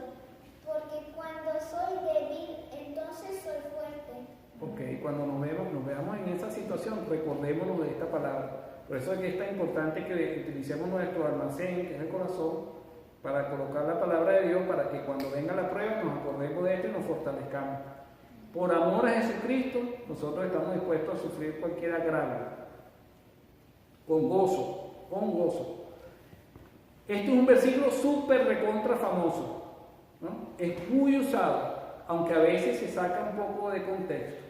porque cuando soy débil, entonces soy fuerte. Ok, cuando nos veamos en esa situación, recordémonos de esta palabra. Por eso es que es tan importante que utilicemos nuestro almacén, que es el corazón, para colocar la palabra de Dios, para que cuando venga la prueba nos acordemos de esto y nos fortalezcamos. Por amor a Jesucristo, nosotros estamos dispuestos a sufrir cualquier agravio, con gozo, con gozo. Este es un versículo súper recontra famoso, ¿no? Es muy usado, aunque a veces se saca un poco de contexto.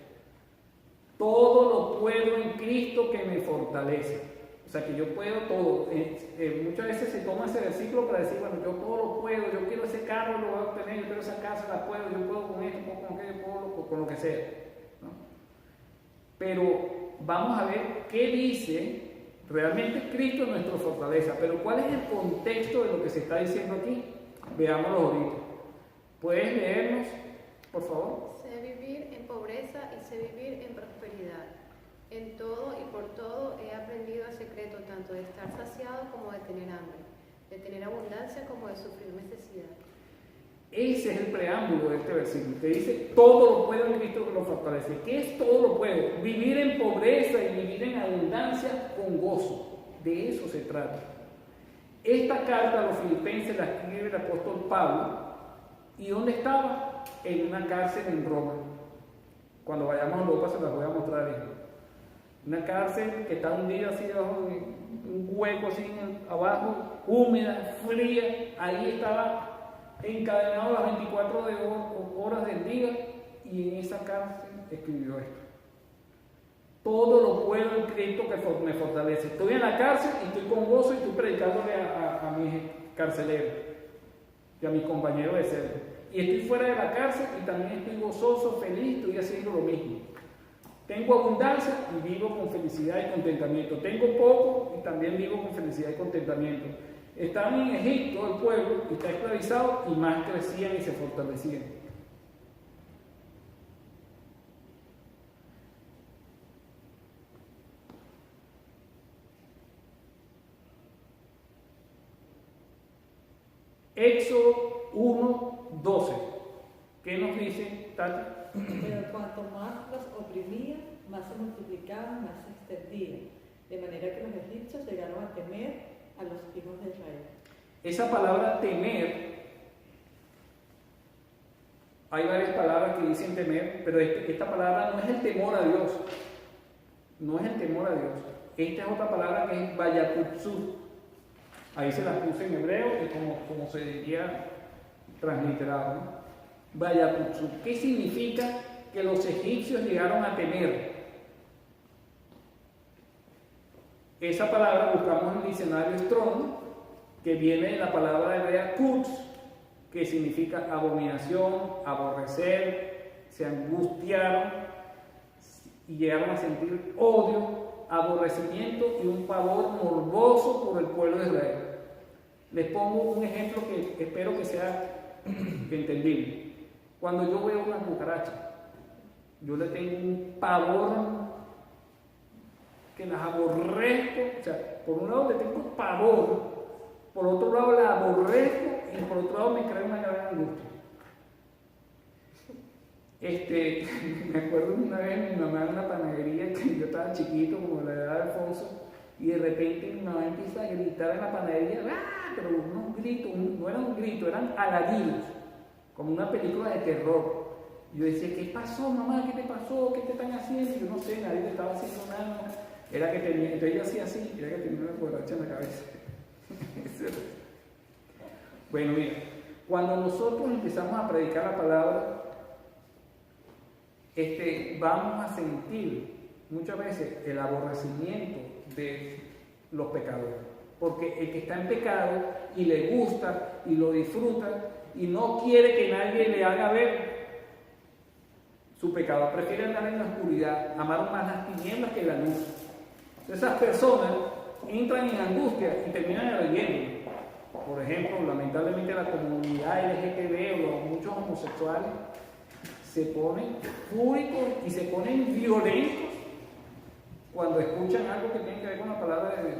Todo lo puedo en Cristo que me fortalece. O sea que yo puedo todo. Muchas veces se toma ese versículo para decir, bueno, yo todo lo puedo, yo quiero ese carro, lo voy a obtener, yo quiero esa casa, la puedo, yo puedo con esto, puedo con aquello, puedo con lo que sea, ¿no? Pero vamos a ver qué dice realmente Cristo es nuestra fortaleza. Pero ¿cuál es el contexto de lo que se está diciendo aquí? Veámoslo ahorita. ¿Puedes leernos, por favor? Sé vivir en pobreza y sé vivir en prosperidad. En todo y por todo he aprendido el secreto tanto de estar saciado como de tener hambre, de tener abundancia como de sufrir necesidad. Ese es el preámbulo de este versículo, que dice, todo lo puedo en Cristo que lo fortalece. ¿Qué es todo lo puedo? Vivir en pobreza y vivir en abundancia con gozo. De eso se trata. Esta carta a los filipenses la escribe el apóstol Pablo. ¿Y dónde estaba? En una cárcel en Roma. Cuando vayamos a Europa se las voy a mostrar. Una cárcel que está hundida así debajo de un hueco así abajo, húmeda, fría. Ahí estaba encadenado las 24 horas del día y en esa cárcel escribió esto. Todo lo puedo en Cristo que me fortalece. Estoy en la cárcel y estoy con gozo y estoy predicándole a mis carceleros y a mis compañeros de celda. Y estoy fuera de la cárcel y también estoy gozoso, feliz, estoy haciendo lo mismo. Tengo abundancia y vivo con felicidad y contentamiento. Tengo poco y también vivo con felicidad y contentamiento. Estaban en Egipto el pueblo y está esclavizado y más crecían y se fortalecían. Éxodo 1:12. ¿Qué nos dice, Tati? Pero cuanto más los oprimía, más se multiplicaban, más se extendían, de manera que los egipcios llegaron a temer a los hijos de Israel. Esa palabra temer, hay varias palabras que dicen temer, pero esta palabra no es el temor a Dios, no es el temor a Dios. Esta es otra palabra que es vayakutsu. Ahí se la puse en hebreo y como se diría transliterado, ¿no? Vayakutsu. ¿Qué significa? Que los egipcios llegaron a temer. Esa palabra buscamos en el diccionario Strong, que viene de la palabra hebrea kutz, que significa abominación, aborrecer, se angustiaron y llegaron a sentir odio, aborrecimiento y un pavor morboso por el pueblo de Israel. Les pongo un ejemplo que espero que sea entendible. Cuando yo veo una cucaracha, yo le tengo un pavor que las aborrezco. O sea, por un lado le tengo pavor, por otro lado la aborrezco y por otro lado me crea una gran angustia. Me acuerdo una vez mi mamá en una panadería, que yo estaba chiquito, como la edad de Alfonso, y de repente mi mamá empieza a gritar en la panadería, ¡ah! Pero unos gritos, no eran un grito, eran alaridos, como una película de terror. Y yo decía, ¿qué pasó, mamá? ¿Qué te pasó? ¿Qué te están haciendo? Y yo no sé, nadie te estaba haciendo nada. Era que tenía, entonces yo hacía así, era que tenía una borracha en la cabeza. Bueno, mira, cuando nosotros empezamos a predicar la palabra, vamos a sentir muchas veces el aborrecimiento de los pecadores. Porque el que está en pecado y le gusta y lo disfruta y no quiere que nadie le haga ver su pecado, prefiere andar en la oscuridad, amar más las tinieblas que la luz. Esas personas entran en angustia y terminan ardiendo. Por ejemplo, lamentablemente la comunidad LGTB o muchos homosexuales se ponen fúricos y se ponen violentos cuando escuchan algo que tiene que ver con la palabra de Dios.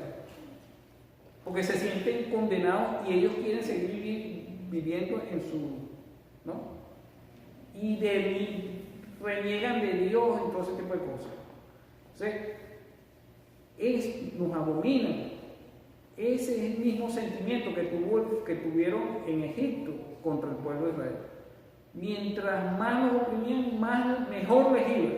Porque se sienten condenados y ellos quieren seguir viviendo en su, ¿no? Y reniegan de Dios y todo ese tipo de cosas. Entonces, nos abominan. Ese es el mismo sentimiento que tuvieron en Egipto contra el pueblo de Israel. Mientras más los oprimían, mejor les iba.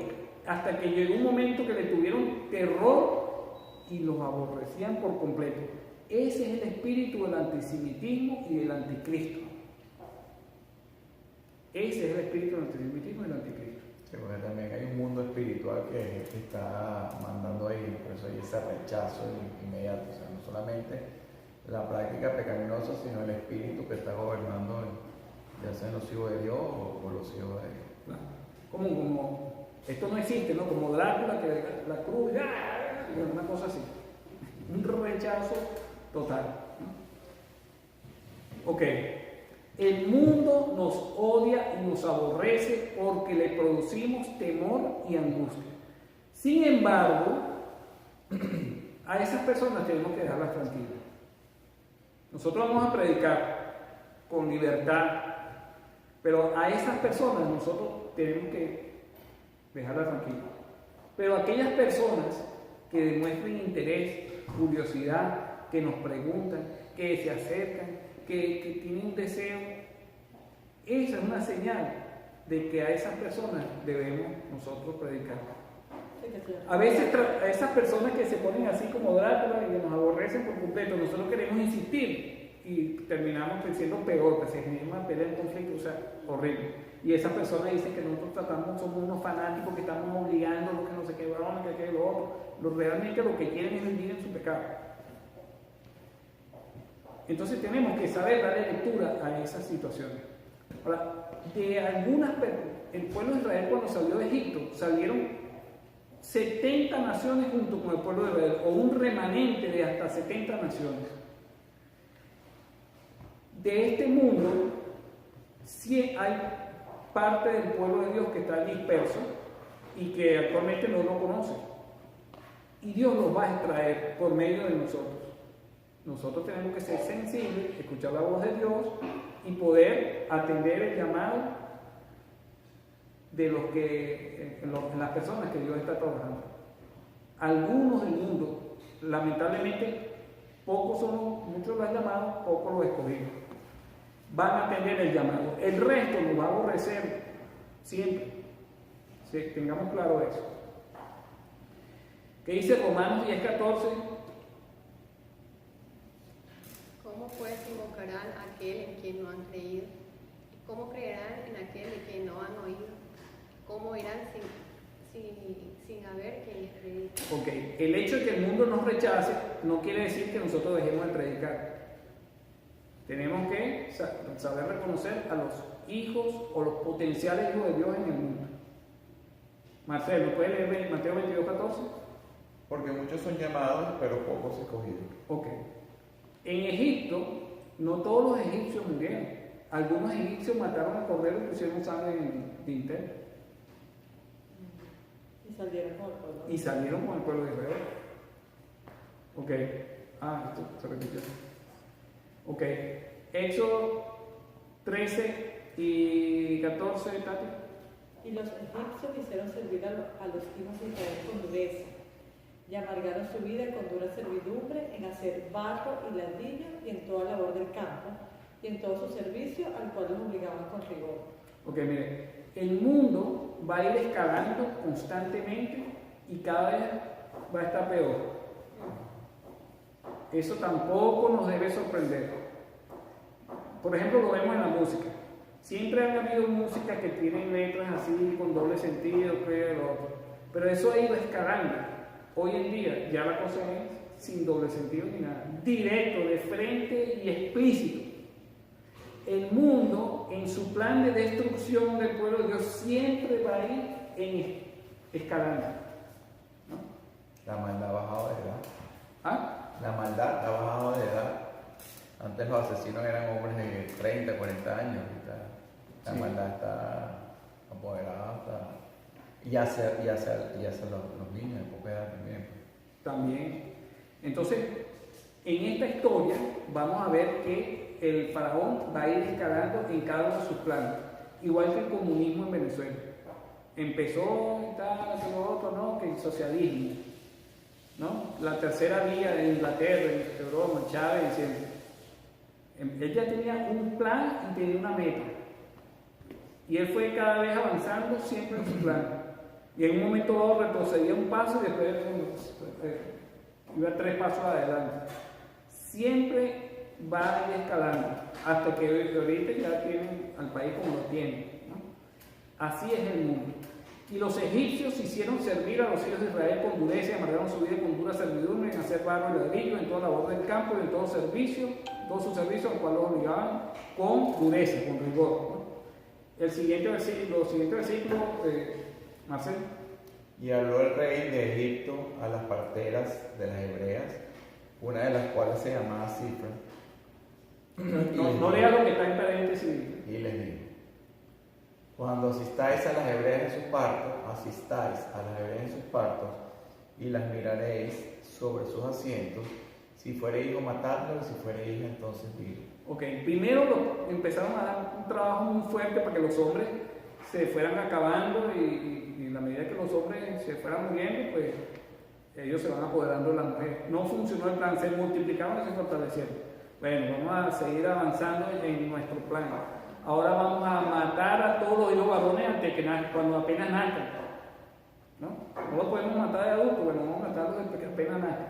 Hasta que llegó un momento que le tuvieron terror y los aborrecían por completo. Ese es el espíritu del antisemitismo y del anticristo. Ese es el espíritu del antisemitismo y del anticristo. Sí, porque también hay un mundo espiritual que está mandando ahí, por eso hay ese rechazo inmediato. O sea, no solamente la práctica pecaminosa, sino el espíritu que está gobernando, ya sean los hijos de Dios o los hijos de Dios. Claro. Como esto no existe, ¿no? Como Drácula, que la cruz, una cosa así. Un rechazo total, ¿no? Ok. El mundo nos odia y nos aborrece porque le producimos temor y angustia. Sin embargo, a esas personas tenemos que dejarlas tranquilas. Nosotros vamos a predicar con libertad, pero a esas personas nosotros tenemos que dejarlas tranquilas. Pero aquellas personas que demuestren interés, curiosidad, que nos preguntan, que se acercan, que tienen un deseo, esa es una señal de que a esas personas debemos nosotros predicar. A veces a esas personas que se ponen así como Drácula y que nos aborrecen por completo, nosotros queremos insistir y terminamos siendo peor, que se genera una pelea, un conflicto, o sea, horrible. Y esas personas dicen que nosotros somos unos fanáticos que estamos obligando, lo que no sé qué, que lo otro. Realmente lo que quieren es vivir en su pecado. Entonces tenemos que saber darle lectura a esas situaciones. Ahora, el pueblo de Israel cuando salió de Egipto, salieron 70 naciones junto con el pueblo de Israel, o un remanente de hasta 70 naciones. De este mundo, sí hay parte del pueblo de Dios que está disperso y que actualmente no lo conoce. Y Dios los va a extraer por medio de nosotros. Nosotros tenemos que ser sensibles, escuchar la voz de Dios y poder atender el llamado de las personas que Dios está trabajando. Algunos del mundo, lamentablemente, muchos los llamados, pocos los escogidos. Van a atender el llamado. El resto nos va a aborrecer siempre. Sí, tengamos claro eso. ¿Qué dice Romanos 10:14? ¿Cómo pues invocarán a aquel en quien no han creído? ¿Y cómo creerán en aquel de quien no han oído? ¿Cómo irán sin haber quien les predique? Ok, el hecho de que el mundo nos rechace no quiere decir que nosotros dejemos de predicar. Tenemos que saber reconocer a los hijos o los potenciales hijos de Dios en el mundo. Marcelo, ¿puedes leer Mateo 22:14? Porque muchos son llamados, pero pocos escogidos. Ok. En Egipto, no todos los egipcios murieron. Algunos egipcios mataron al cordero y pusieron sangre en el dintel. Y salieron con el pueblo de Israel. Ok. Esto se repitió. Ok. Éxodo 13 y 14, Tati. Y los egipcios hicieron servir a los hijos de Israel con dureza, y amargaron su vida con dura servidumbre en hacer barro y ladrillo y en toda labor del campo, y en todo su servicio al cual los obligaban con rigor. Ok, mire, El mundo va a ir escalando constantemente y cada vez va a estar peor. Eso tampoco nos debe sorprender. Por ejemplo, lo vemos en la música. Siempre han habido músicas que tienen letras así con doble sentido, pero eso ha ido escalando. Hoy en día ya la cosa es sin doble sentido ni nada, directo, de frente y explícito. El mundo, en su plan de destrucción del pueblo de Dios, siempre va a ir escalando, ¿no? La maldad ha bajado de edad. ¿Ah? La maldad ha bajado de edad. Antes los asesinos eran hombres de 30, 40 años. La maldad está apoderada. Y ya sea los niños de poca edad también. También. Entonces, en esta historia vamos a ver que el faraón va a ir escalando en cada uno de sus planes. Igual que el comunismo en Venezuela. Empezó y tal, que lo otro, ¿no? Que el socialismo, ¿no? La tercera vía de Inglaterra, en Europa, Chávez, diciendo. Él ya tenía un plan y tenía una meta. Y él fue cada vez avanzando siempre en su plan. Y en un momento dado retrocedía un paso y después iba 3 pasos adelante. Siempre va a ir escalando hasta que ahorita ya tienen al país como lo tienen, ¿no? Así es el mundo. Y los egipcios hicieron servir a los hijos de Israel con dureza y amargaron su vida con dura servidumbre en hacer barro y ladrillo, en toda labor del campo y en todo su servicio al cual los obligaban con dureza, con rigor, ¿no? Los siguientes versículos, Marcelo. Y habló el rey de Egipto a las parteras de las hebreas, una de las cuales se llamaba Cifra. No lea lo que está en paréntesis. Y les dijo: cuando asistáis a las hebreas en sus partos, y las miraréis sobre sus asientos, si fuere hijo, matadlo, y si fuere hija, entonces vivo. Ok, primero empezaron a dar un trabajo muy fuerte para que los hombres se fueran acabando y en la medida que los hombres se fueran muriendo, pues ellos se van apoderando de la mujer. No funcionó el plan, se multiplicaron y se fortalecieron. Bueno, vamos a seguir avanzando en nuestro plan. Ahora vamos a matar a todos los hijos varones antes que cuando apenas nazcan, ¿no? No los podemos matar de adultos, bueno, vamos a matarlos desde que apenas nazcan.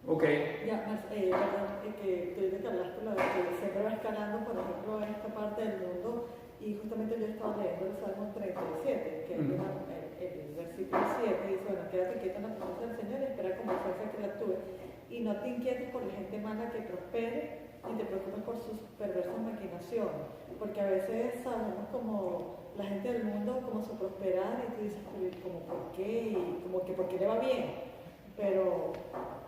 Ok. Ya, que tú dices que hablaste lo de que siempre va escalando, por ejemplo, en esta parte del mundo, y justamente yo estaba leyendo el Salmo 37, que es el versículo 7, dice, bueno, quédate quieto en la presencia del Señor y espera como fuerza que la actúe, y no te inquietes por la gente mala que prospere, ni te preocupes por sus perversas maquinaciones, porque a veces sabemos como la gente del mundo como su prosperar, y tú dices, como por qué, y como que por qué le va bien, pero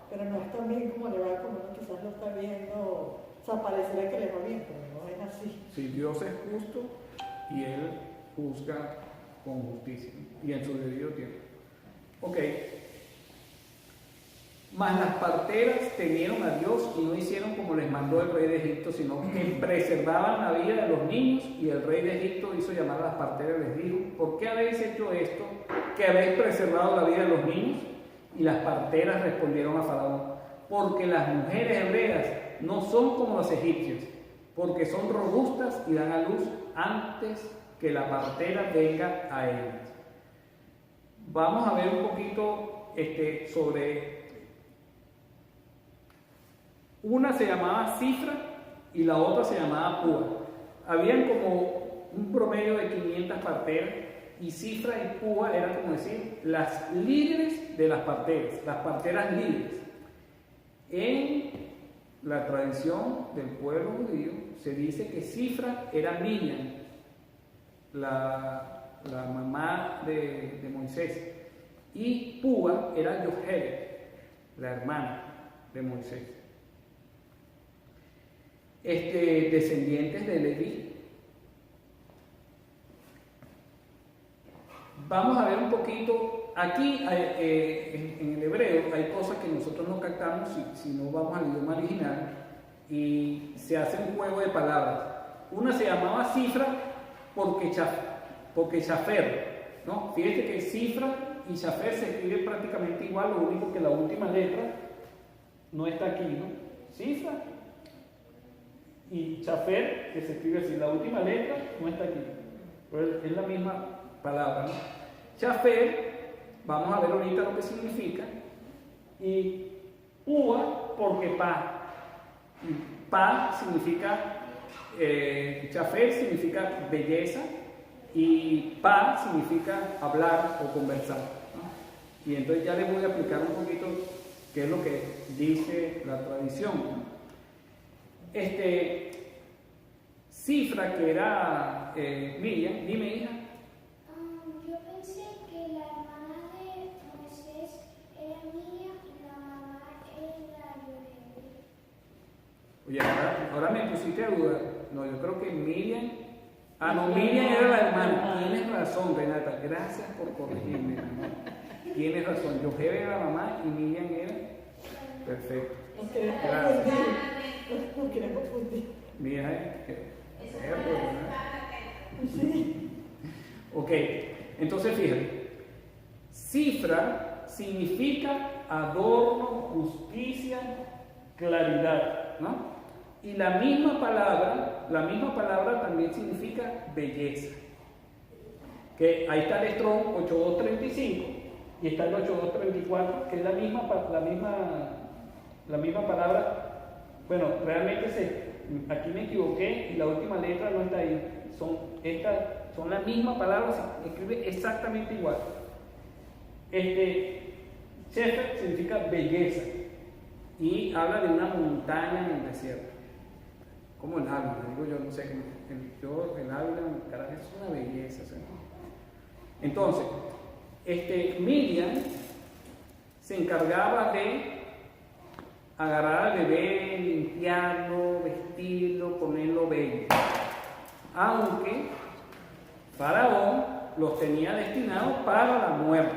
no es tan bien como le va, como uno quizás lo está viendo, o sea, pareciera que le va bien, pero no es así. Sí, Dios es justo y Él juzga con justicia y en su debido tiempo. Ok. Mas las parteras temieron a Dios y no hicieron como les mandó el rey de Egipto, sino que preservaban la vida de los niños, y el rey de Egipto hizo llamar a las parteras y les dijo: ¿por qué habéis hecho esto, que habéis preservado la vida de los niños? Y las parteras respondieron a Faraón: porque las mujeres hebreas no son como los egipcios, porque son robustas y dan a luz antes que la partera venga a ellas. Vamos a ver un poquito sobre... Una se llamaba Cifra y la otra se llamaba Púa. Habían como un promedio de 500 parteras, y Cifra y Púa eran, como decir, las líderes de las parteras líderes. En la tradición del pueblo judío se dice que Cifra era Miriam, la mamá de Moisés, y Púa era Yochebed, la hermana de Moisés. Descendientes de Leví. Vamos a ver un poquito, aquí en el hebreo hay cosas que nosotros no captamos si no vamos al idioma original, y se hace un juego de palabras. Una se llamaba Cifra porque Shafer, ¿no? Fíjate que Cifra y Shafer se escriben prácticamente igual, lo único que la última letra no está aquí, ¿no? Cifra y Shafer, que se escribe así, la última letra no está aquí. Pues es la misma palabra, ¿no? Chafet, vamos a ver ahorita lo que significa. Y Ua, porque Pa. Pa significa, Chafet significa belleza y Pa significa hablar o conversar, ¿no? Y entonces ya les voy a explicar un poquito qué es lo que dice la tradición, ¿no? Cifra, que era Miriam, dime, hija. Yo pensé que la hermana de Moisés era Miriam y la mamá era Yoheved. Oye, ahora me pusiste a dudar. No, yo creo que Miriam. Ah, no, Miriam era la hermana. Tienes razón, Renata. Gracias por corregirme. Tienes razón. Yoheved era la mamá y Miriam era. Perfecto. Gracias. No quiero confundir. Mira, ok, entonces fíjate. Cifra significa adorno, justicia, claridad, ¿no? Y la misma palabra también significa belleza. Que ahí está el Strong 8235 y está el 8234, que es la misma palabra. Bueno, realmente aquí me equivoqué y la última letra no está ahí. Son la misma palabra, se escribe exactamente igual. Shefer significa belleza y habla de una montaña en el desierto. Como el Ávila, digo yo, no sé, el Ávila, carajo, es una belleza, ¿sí? Entonces, Miriam se encargaba de agarrar al bebé, limpiarlo, vestirlo, ponerlo bello. Aunque Faraón los tenía destinados para la muerte.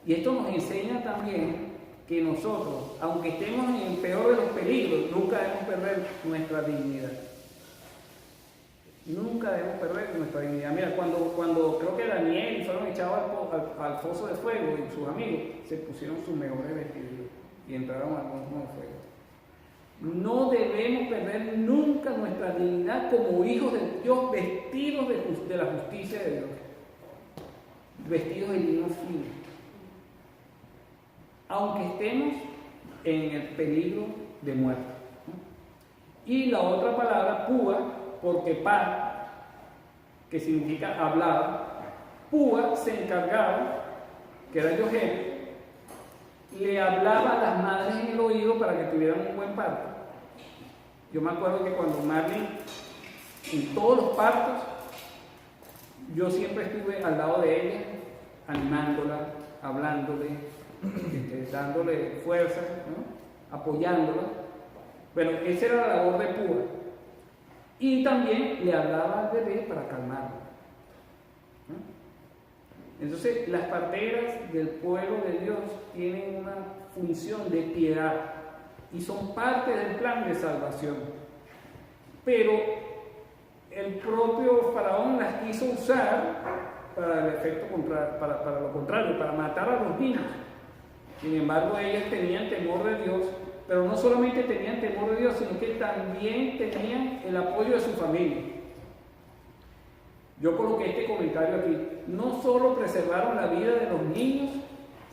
Y esto nos enseña también que nosotros, aunque estemos en el peor de los peligros, nunca debemos perder nuestra dignidad. Nunca debemos perder nuestra dignidad. Mira, cuando creo que Daniel fueron echados al foso de fuego y sus amigos se pusieron sus mejores vestidos y entraron al horno de fuego. No debemos perder nunca nuestra dignidad como hijos de Dios, vestidos de la justicia de Dios, vestidos de lino fino, aunque estemos en el peligro de muerte. Y la otra palabra, Púa, porque Pa, que significa hablar, Púa se encargaba, que era Yoheved, le hablaba a las madres en el oído para que tuvieran un buen parto. Yo me acuerdo que cuando Marlene, en todos los partos, yo siempre estuve al lado de ella, animándola, hablándole, dándole fuerza, ¿no? Apoyándola. Bueno, esa era la labor de Púa. Y también le hablaba al bebé para calmarlo, ¿no? Entonces, las parteras del pueblo de Dios tienen una función de piedad y son parte del plan de salvación. Pero el propio Faraón las quiso usar para el efecto contrario, para lo contrario, para matar a los niños. Sin embargo, ellas tenían temor de Dios, pero no solamente tenían temor de Dios, sino que también tenían el apoyo de su familia. Yo coloqué este comentario aquí. No solo preservaron la vida de los niños,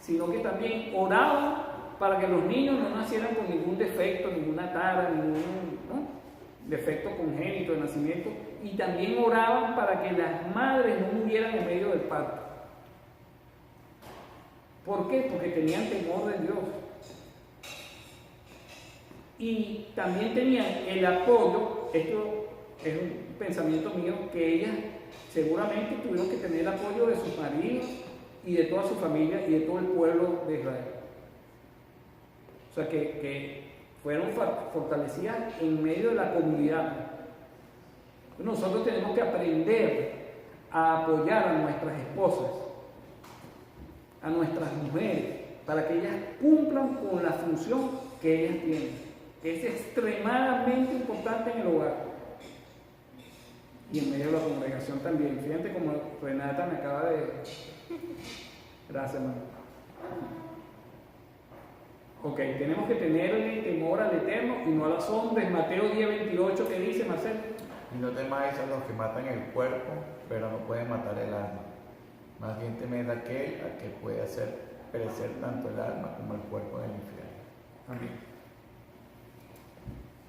sino que también oraban para que los niños no nacieran con ningún defecto, ninguna tara, ningún defecto congénito de nacimiento. Y también oraban para que las madres no murieran en medio del parto. ¿Por qué? Porque tenían temor de Dios. Y también tenían el apoyo, esto es un pensamiento mío, que ellas seguramente tuvieron que tener el apoyo de sus maridos y de toda su familia y de todo el pueblo de Israel. O sea, que fueron fortalecidas en medio de la comunidad. Nosotros tenemos que aprender a apoyar a nuestras esposas, a nuestras mujeres, para que ellas cumplan con la función que ellas tienen. Es extremadamente importante en el hogar y en medio de la congregación también. Fíjate como Renata me acaba de... Gracias, hermano. Ok, tenemos que tenerle temor al Eterno y no a los hombres. Mateo 10:28, ¿qué dice, Marcelo? Y no temáis a los que matan el cuerpo, pero no pueden matar el alma. Más bien temed a aquel a que puede hacer perecer tanto el alma como el cuerpo en el infierno. Amén.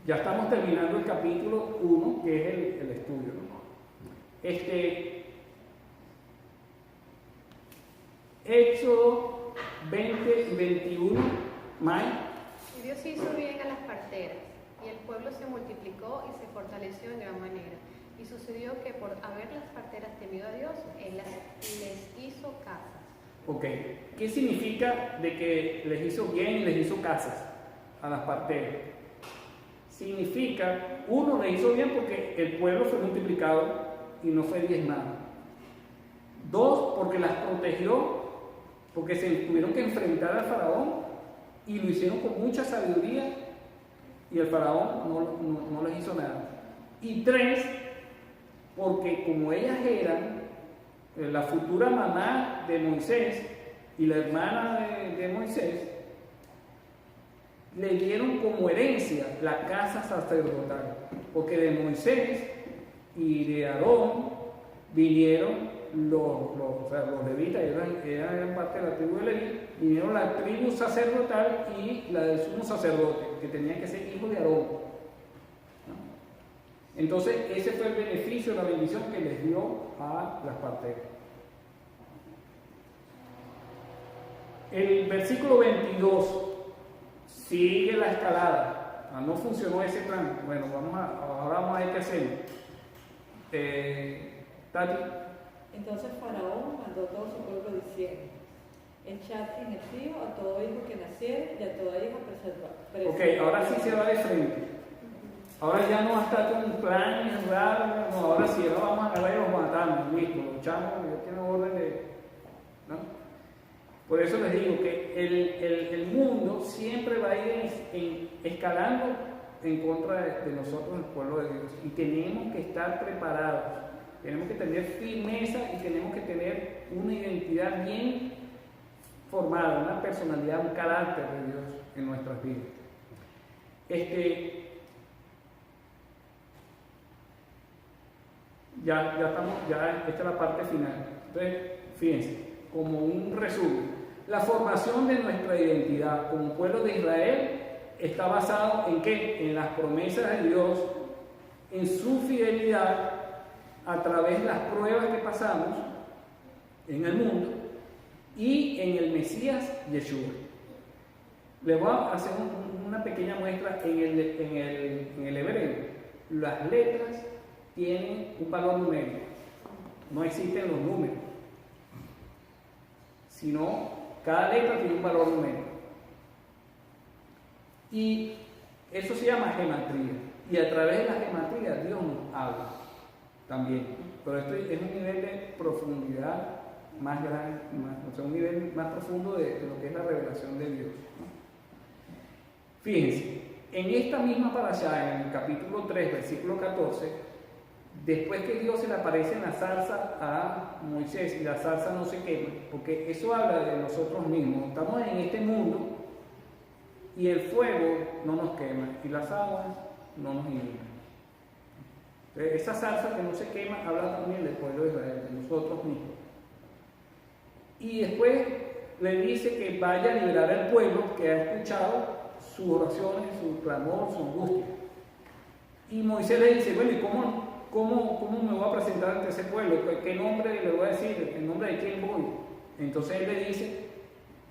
Ya estamos terminando el capítulo 1, que es el estudio, ¿no? Éxodo 20 y 21, May. Y Dios hizo bien a las parteras, y el pueblo se multiplicó y se fortaleció en gran manera. Y sucedió que por haber las parteras temido a Dios, Él les hizo casas. Ok, ¿qué significa de que les hizo bien y les hizo casas a las parteras? Significa, uno, les hizo bien porque el pueblo fue multiplicado y no fue diezmado. Dos, porque las protegió, porque se tuvieron que enfrentar al faraón y lo hicieron con mucha sabiduría y el faraón no les hizo nada. Y tres, porque como ellas eran la futura mamá de Moisés y la hermana de Moisés, le dieron como herencia la casa sacerdotal, porque de Moisés y de Aarón vinieron los levitas, eran parte de la tribu de Leví, vinieron la tribu sacerdotal y la del sumo sacerdote, que tenían que ser hijos de Aarón, ¿no? Entonces ese fue el beneficio, la bendición que les dio a las parteras. El versículo 22 sigue la escalada. No funcionó ese plan. Bueno, ahora vamos a ver qué hacemos. Tati. Entonces Faraón mandó a todo su pueblo diciendo: echad en el río a todo hijo que naciere y a toda hija preservada. Ok, ahora sí se va de frente. Ahora ya no va a estar con un plan raro, no, ahora sí, ahora vamos a agarrar y los matamos, listo, los echamos, yo tengo orden de. ¿No? Por eso les digo que el mundo siempre va a ir escalando en contra de nosotros, el pueblo de Dios, y tenemos que estar preparados, tenemos que tener firmeza y tenemos que tener una identidad bien formada, una personalidad, un carácter de Dios en nuestras vidas. Esta es la parte final. Entonces, fíjense, como un resumen, la formación de nuestra identidad como pueblo de Israel está basado en ¿qué? En las promesas de Dios, en su fidelidad a través de las pruebas que pasamos en el mundo y en el Mesías Yeshua. Les voy a hacer una pequeña muestra en el hebreo. Las letras tienen un valor numérico, no existen los números, sino cada letra tiene un valor numérico. Y eso se llama gematría. Y a través de la gematría Dios nos habla también. Pero esto es un nivel de profundidad más grande, un nivel más profundo de lo que es la revelación de Dios, ¿no? Fíjense, en esta misma parashá, en el capítulo 3, versículo 14, después que Dios se le aparece en la zarza a Moisés y la zarza no se quema, porque eso habla de nosotros mismos. Estamos en este mundo y el fuego no nos quema y las aguas no nos inundan. Entonces, esa zarza que no se quema habla también del pueblo de Israel, de nosotros mismos. Y después le dice que vaya a liberar al pueblo que ha escuchado sus oraciones, su clamor, su angustia. Y Moisés le dice, bueno, ¿y cómo me voy a presentar ante ese pueblo? ¿Qué nombre le voy a decir? ¿En nombre de quién voy? Entonces él le dice,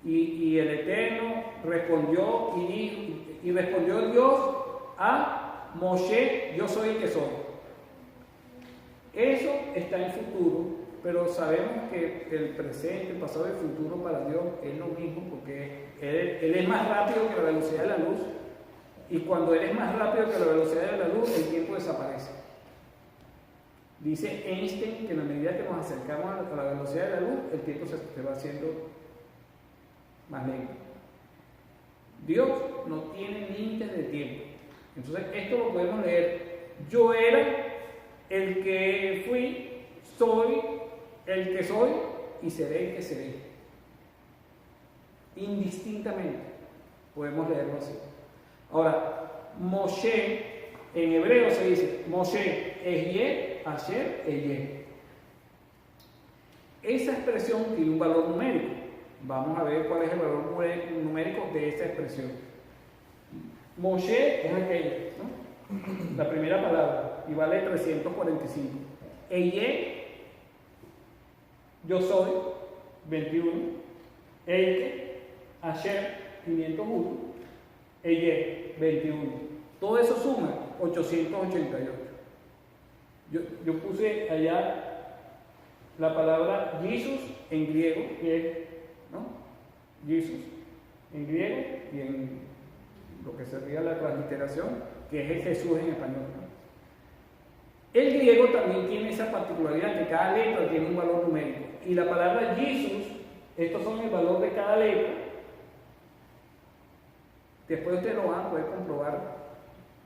y el Eterno respondió y respondió Dios a Moshe, yo soy el que soy. Eso está en futuro, pero sabemos que el presente, el pasado y el futuro para Dios es lo mismo, porque Él es más rápido que la velocidad de la luz, y cuando Él es más rápido que la velocidad de la luz, el tiempo desaparece. Dice Einstein que en la medida que nos acercamos a la velocidad de la luz, el tiempo se va haciendo más lento. Dios no tiene límites de tiempo. Entonces esto lo podemos leer. Yo era el que fui, soy el que soy y seré el que seré. Indistintamente. Podemos leerlo así. Ahora, Moshe, en hebreo se dice Moshe, Ehyeh, Asher, Ehyeh. Esa expresión tiene un valor numérico. Vamos a ver cuál es el valor numérico de esta expresión. Moshe es aquella, ¿no? La primera palabra, y vale 345. Ehyeh, yo soy, 21. Eike, Asher, 501. Ehyeh, 21. Todo eso suma 888. Yo puse allá la palabra Jesus en griego, que es, ¿no? Jesus en griego, y en lo que sería la transliteración, que es el Jesús en español, ¿no? El griego también tiene esa particularidad, que cada letra tiene un valor numérico. Y la palabra Jesus, estos son el valor de cada letra. Después ustedes lo van a poder comprobar,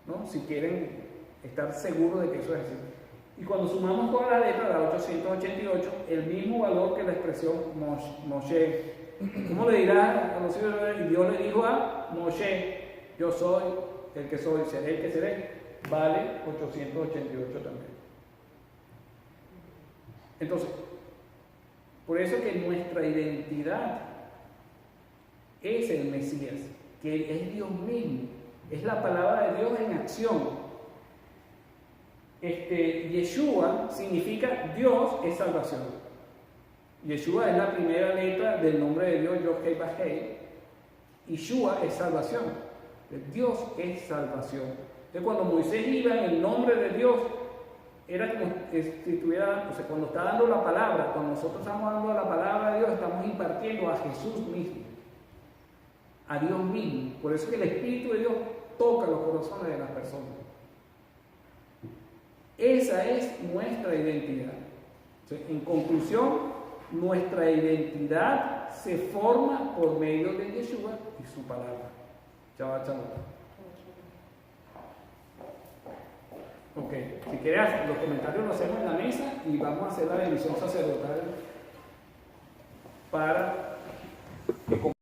¿no? Si quieren estar seguros de que eso es así. Y cuando sumamos todas las letras, da 888, el mismo valor que la expresión Moshe. ¿Cómo le dirá a los hijos de Israel? Y Dios le dijo a Moshe, yo soy el que soy, seré el que seré. Vale 888 también. Entonces, por eso que nuestra identidad es el Mesías, que es Dios mismo, es la palabra de Dios en acción. Yeshua significa Dios es salvación. Yeshua es la primera letra del nombre de Dios, Yod-Heh-Vah-Heh. Yeshua es salvación. Dios es salvación. Entonces, cuando Moisés iba en el nombre de Dios, era como si estuviera, o sea, cuando está dando la palabra, cuando nosotros estamos dando la palabra de Dios, estamos impartiendo a Jesús mismo, a Dios mismo. Por eso que el Espíritu de Dios toca los corazones de las personas. Esa es nuestra identidad. Entonces, en conclusión, nuestra identidad se forma por medio de Yeshua y su palabra. Chao, chao. Ok, si quieres, los comentarios los hacemos en la mesa y vamos a hacer la bendición sacerdotal para que